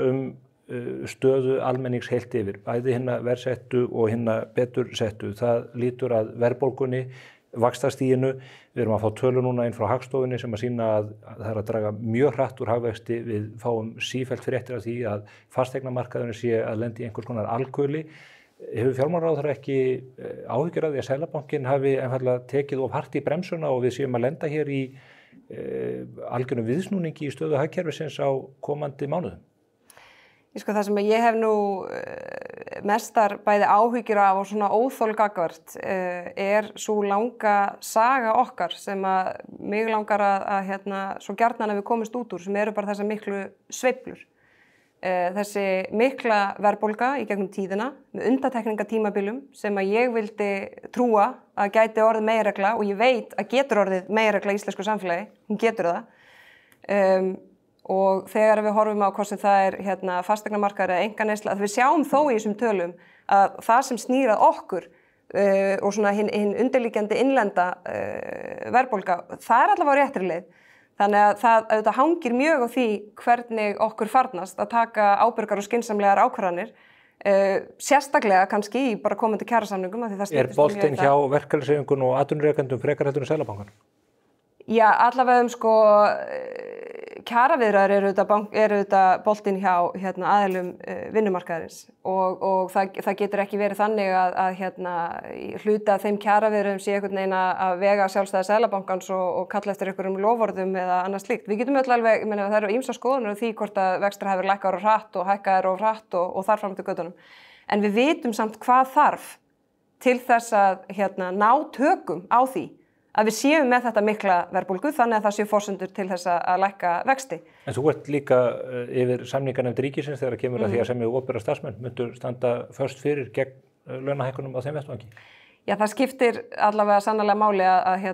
stöðu almennings heilt yfir, bæði hinna verðsettu og hinna betur settu. Það lítur að verðbólgunni, vaxtastiginu. Við erum að fá tölur núna inn frá Hagstofunni sem að sýna að það að draga mjög hratt úr hagvexti. Við fáum sífellt fréttir af því að fasteignamarkaðurinn sé að lendi í einhvers konar alkuli. Hefur fjármálaráðherra ekki áhyggjur af því að Seðlabankinn hafi einfaldlega tekið of hart í bremsuna og við séum að lenda hér í algjörum viðsnúningi í stöðu hagkerfisins á komandi mánuðum?
Það sem ég hef nú mestar bæði áhyggjur af og svona óþolgagvart svo langa saga okkar sem að mig langar að svo gjarnan að við komumst út úr sem eru bara þessar miklu sveiflur. Þessi mikla verðbólga í gegnum tíðina með undantekningatímabilum sem að ég vildi trúa að gæti orðið meginregla og ég veit að getur orðið meginregla í íslensku samfélagi, hún getur það. Og þegar við horfum á hvort sem það fasteignamarkaður eða einkaneysla, að við sjáum þó í þessum tölum að það sem snýr að okkur og svona hinn undirliggjandi innlenda verðbólga, það allavega á réttri leið. Þannig að það auðvitað hangir mjög á því hvernig okkur farnast að taka ábyrgar og skynsamlegar ákvarðanir, sérstaklega kannski í bara komandi kjarasamningum.
Boltinn hjá verkalýðshreyfingunni og atvinnurekendum frekar heldur en Seðlabankanum?
Já, allavega kjaraviðræður eru auðvitað boltinn hjá aðilum vinnumarkaðarins og það getur ekki verið þannig að hluta þeim kjaraviðræðum sé einhvern veginn að vega sjálfstæði Seðlabankans og kalla eftir einhverjum loforðum eða annað slíkt. Við getum öll alveg, það eru ýmsar skoðanir á því hvort að vextir hafi lækkað of hratt og hækkaðir of hratt og þar fram til götunum. En við vitum samt hvað þarf til þess að ná tökum á því að við séum með þetta mikla verðbólgu þannig að það séu forsendur til þess að lækka vexti.
En þú ert líka yfir samninganefnd ríkisins þegar kemur að því að semja opinbera starfsmenn. Myndu standa först fyrir gegn launahækkunum á þeim vettvangi?
Já, það skiptir allavega sannarlega máli að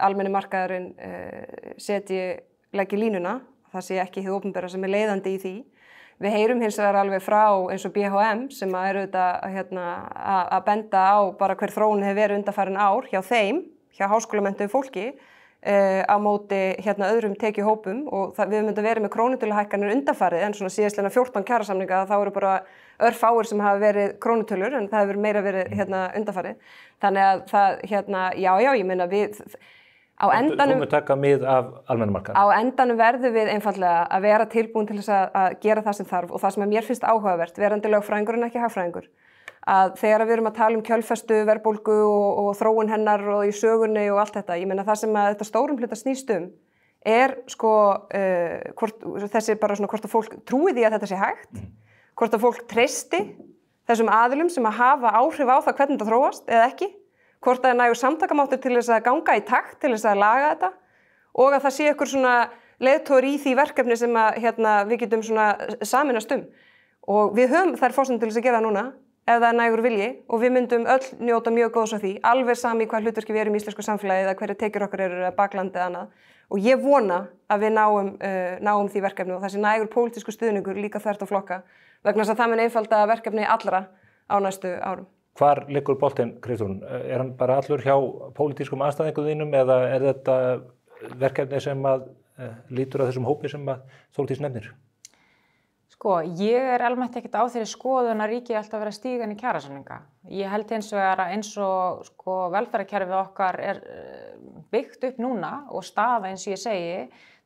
almenni markaðurinn leggi línuna. Það sé ekki hið opinbera sem leiðandi í því. Við heyrum hins vegar alveg frá eins og BHM sem eru að benda á bara hver þróun hefur verið undanfarin ár hjá þeim, hjá háskólamenntuðu fólki á móti öðrum tekjuhópum og við myndum verið með krónutöluhækkanir undanfarið en svona síðastlega 14 kjarasamninga þá eru bara örfáir sem hafa verið krónutölur en það hefur meira verið undanfarið. Þannig að það, já, ég meina við á endanum...
Þú mun taka mið af almennum markaðnum.
Á endanum verðum við einfallega að vera tilbúin til þess að gera það sem þarf og það sem mér finnst áhugavert, verandi lögfræðingur en ekki hagfræðingur, að þegar við erum að tala um kjölfestu, verðbólgu og þróun hennar og í sögunni og allt þetta, ég meina það sem að þetta stórum hluta snýst er sko, þessi bara svona hvort að fólk trúi því að þetta sé hægt, hvort að fólk treysti þessum aðilum sem að hafa áhrif á það hvernig þetta þróast eða ekki, hvort að nægur samtakamáttur til þess að ganga í takt til þess að laga þetta og að það sé ykkur svona leiðtogar í því verkefni sem að við getum svona sameinast og við höfum þær forsendur til þess að gera það núna ef það nægur vilji og við myndum öll njóta mjög góðs af því, alveg sami hvað hlutverki við erum í íslensku samfélagi eða hverju tekjur okkar eru baklandi eða annað og ég vona að við náum því verkefni og þessi nægur pólitísku stuðningur líka þvert á flokka vegna þess að það mun einfalda verkefni allra á næstu árum.
Hvar liggur boltinn, Kristrún? Er hann bara allur hjá pólitískum andstæðingum þínum eða er þetta verkefni sem að lítur að þessum hópi sem að Þórdís nefnir?
Sko, ég almennt ekkert á þeirri skoðun að ríkið alltaf vera að stíga inn í kjarasamninga. Ég held hins vegar að eins og sko, velferðarkerfið okkar er byggt upp núna og staða eins og ég segi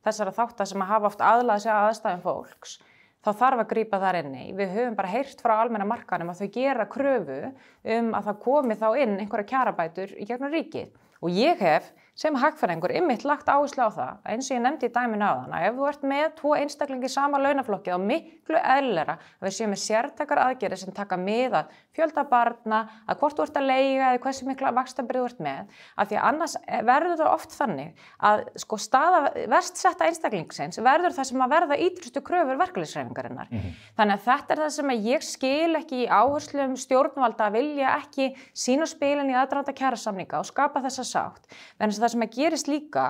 þessara þátta sem að hafa oft aðlað sig að aðstæðum fólks. Þá þarf að grípa þar inni. Við höfum bara heyrt frá almenna markaðnum að þau gera kröfu að það komi þá inn einhverja kjarabætur í gegnum ríkið. Og ég hef sem hagfræðingur einmitt lagt áherslu á það, eins og ég nefndi í dæminu áðan, að ef þú ert með 2 einstaklingi í sama launaflokki þá miklu eðlilegra að við séum með sértækar aðgerðir sem taka mið að fjölda barna, að hvort þú ert að leiga eða hversu mikla vaxtabyrði þú ert með, af því að annars verður það oft þannig að sko staða verst setta einstaklingsins verður það sem að verða ítrustu kröfur verkalýðshreyfingarinnar. Þannig að þetta er það sem að ég skil ekki í áherslum stjórnvalda að vilja ekki sína spilin í aðdraganda kjarasamninga og skapa þessa sátt. Það sem að gerist líka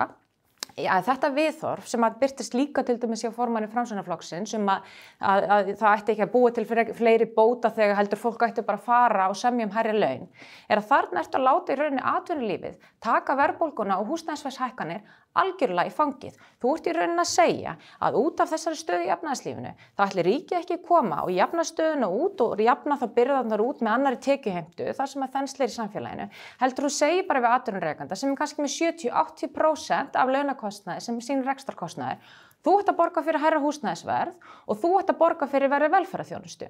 að þetta viðhorf sem að birtist líka til dæmis hjá formanni Framsóknarflokksins að það ætti ekki að búa til fleiri bóta þegar heldur fólk ætti bara að fara og semja hærri laun er að þarna ertu að láta í rauninni atvinnulífið taka verðbólguna og húsnæðisverðshækkanir algjörlega í fangið. Þú ert í rauninni að segja að út af þessari stöðu í efnahagslífinu þá ætli ríkið ekki koma og jafna stöðuna út og jafna þá byrðarnar út með annarri tekjuheimtu þar sem að þenslir í samfélaginu. Heldur þú segir bara við atvinnurekanda sem er kannski með 70-80% af launakostnaði sem er sín rekstrarkostnaðir. Þú ert að borga fyrir hærra húsnæðisverð og þú ert að borga fyrir verri velferðarþjónustu.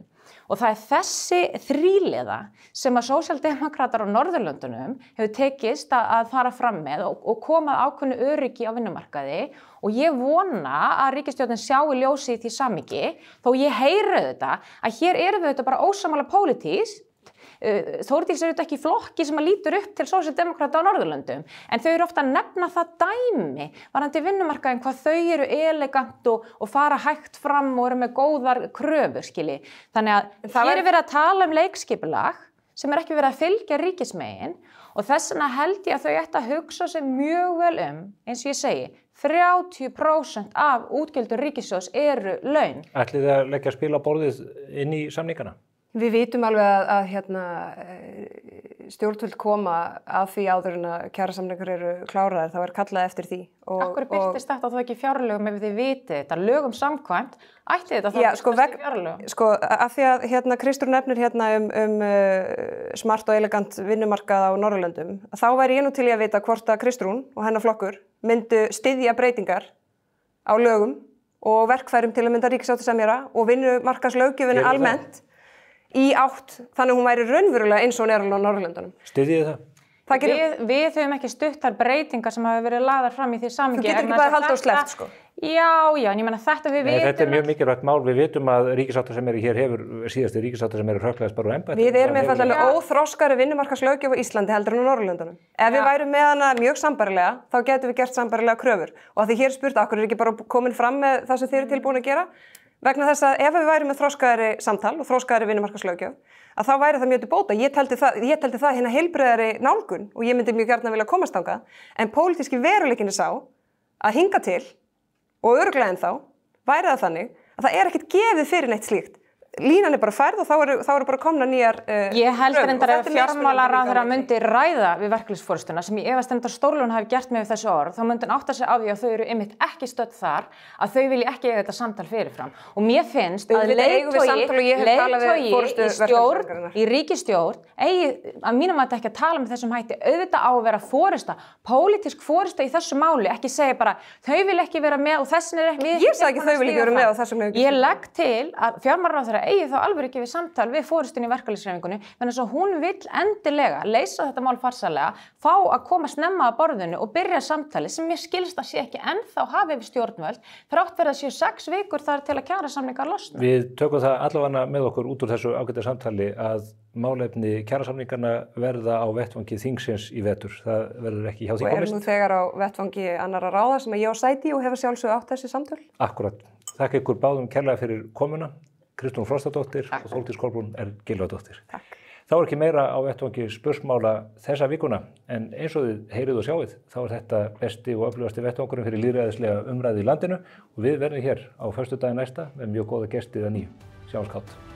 Og það er þessi þríliða sem að sósíaldemókratar á Norðurlöndunum hefur tekist að fara fram með og koma ákveðnu öryggi á vinnumarkaði og ég vona að ríkisstjórnin sjái ljósið í því samhengi þó ég heyri þetta að hér eru við þetta bara ósammála pólitískt. Þórdís eru þetta ekki flokki sem að lítur upp til sósíaldemókrata á Norðurlöndum en þau eru ofta að nefna það dæmi varðandi vinnumarkaðinn hvað þau eru elegant og fara hægt fram og eru með góðar kröfur skilji. Þannig að hér er verið að tala um leikskipulag sem er ekki verið að fylgja ríkismegin og þess vegna held ég að þau ætti að hugsa sig mjög vel eins og ég segi 30% af útgjöldum ríkissjóðs eru laun.
Ætlið þið að leggja spil á borðið inn í samningana?
Við vitum alveg að stjórnvöld koma að því áður en að kjarasamningar eru kláraðir, þá er kallað eftir því.
Akkur birtist þetta þá ekki fjárlögum ef þið vitið þetta, lögum samkvæmt, ætti þetta þá ekki fjárlögum?
Sko, af því að Kristrún nefnir smart og elegant vinnumarkað á Norðurlöndum, þá væri ég nú til í að vita hvort að Kristrún og hennar flokkur myndu styðja breytingar á lögum og verkfærum til að mynda ríkissáttasemjara og vinnumarkaðslöggjöfin almennt í átt, þannig hún væri raunverulega eins og hún er á Norðurlöndunum.
Styðjið það?
Við höfum ekki stuttar breytingar sem hafa verið lagðar fram í því samhengi.
Þú getur ekki bara haldið og sleppt, sko.
Já, en ég meina þetta við vitum...
Þetta mjög mikilvægt mál. Við vitum að ríkissáttasemjari hér hefur, síðasti ríkissáttasemjari hrökklaðist bara úr embætti.
Við erum einfaldlega óþroskari vinnumarkaðslöggjöf á Íslandi heldur en á Norðurlöndunum. Ef við værum með hana mjög sambærilega, þá getum við gert sambærilega kröfur. Og að því hér spurt, af hverju ekki bara komin fram með það sem þið eru tilbúin að gera? Vegna þess að ef við værum með þroskaðari samtal og þroskaðari vinnumarkaðslöggjöf, að þá væri það mjög til bóta. Ég teldi það hérna heilbrigðari nálgun og ég myndi mjög gjarnan vilja komast þangað, en pólitíski veruleikinn er sá að hinga til og örugglega ennþá væri það þannig að það er ekkert gefið fyrir neitt slíkt. Línan er bara færð og þá eru bara komna nýjar
Ég held reyndar að fjármálaráðherra myndi ræða við verkalýðsforystuna sem ég efast reyndar Stórlón hafi gert með þessu orð, þá myndi hann átta sig á því að þau eru einmitt ekki stödd þar, að þau vilji ekki eiga þetta samtal fyrirfram. Og mér finnst að leiðtogi í stjórn, í ríkisstjórn, eigi að mínum að þetta ekki að tala með þessum hætti, auðvitað á að vera forysta, pólitísk forysta í þessu máli, ekki segja bara þau vil ekki vera með og þessin er ekki.
Ég sagði ekki þau vil ekki vera með og þessum er ekki.
Ég legg til að fjármálaráðherra eigi þá alveg ekki við samtal við forystunni í verkalýðshreyfingunni, þannig að hún vill endilega leysa þetta mál farsællega, fá að koma snemma að borðinu og byrja samtali sem mér skilst að sé ekki ennþá hafi við stjórnvöld, þrátt fyrir að séu 6 vikur þar til að kjarasamningar losna.
Við tökum það allavega með okkur út úr þessu ágæta samtali að málefni kjarasamningarna verða á vettvangi þingsins í vetur. Það verður ekki hjá því komist.
Og erum nú þegar á vettvangi annarra ráða sem ég á sæti og hefur sjálfsögðu átt þessi samtöl.
Akkúrat. Þakka ykkur báðum kærlega fyrir komuna. Kristrún Frostadóttir og Þórdís Kolbrún Gylfadóttir.
Takk.
Þá er ekki meira á vettvangi spursmála þessa vikuna, en eins og þið heyrið og sjáið, þá er þetta besti og öflugasti vettvangurinn fyrir lýðræðislega umræðu í landinu og við verðum hér á föstudaginn næsta með mjög góða gesti að nýju. Sjáumst kátt.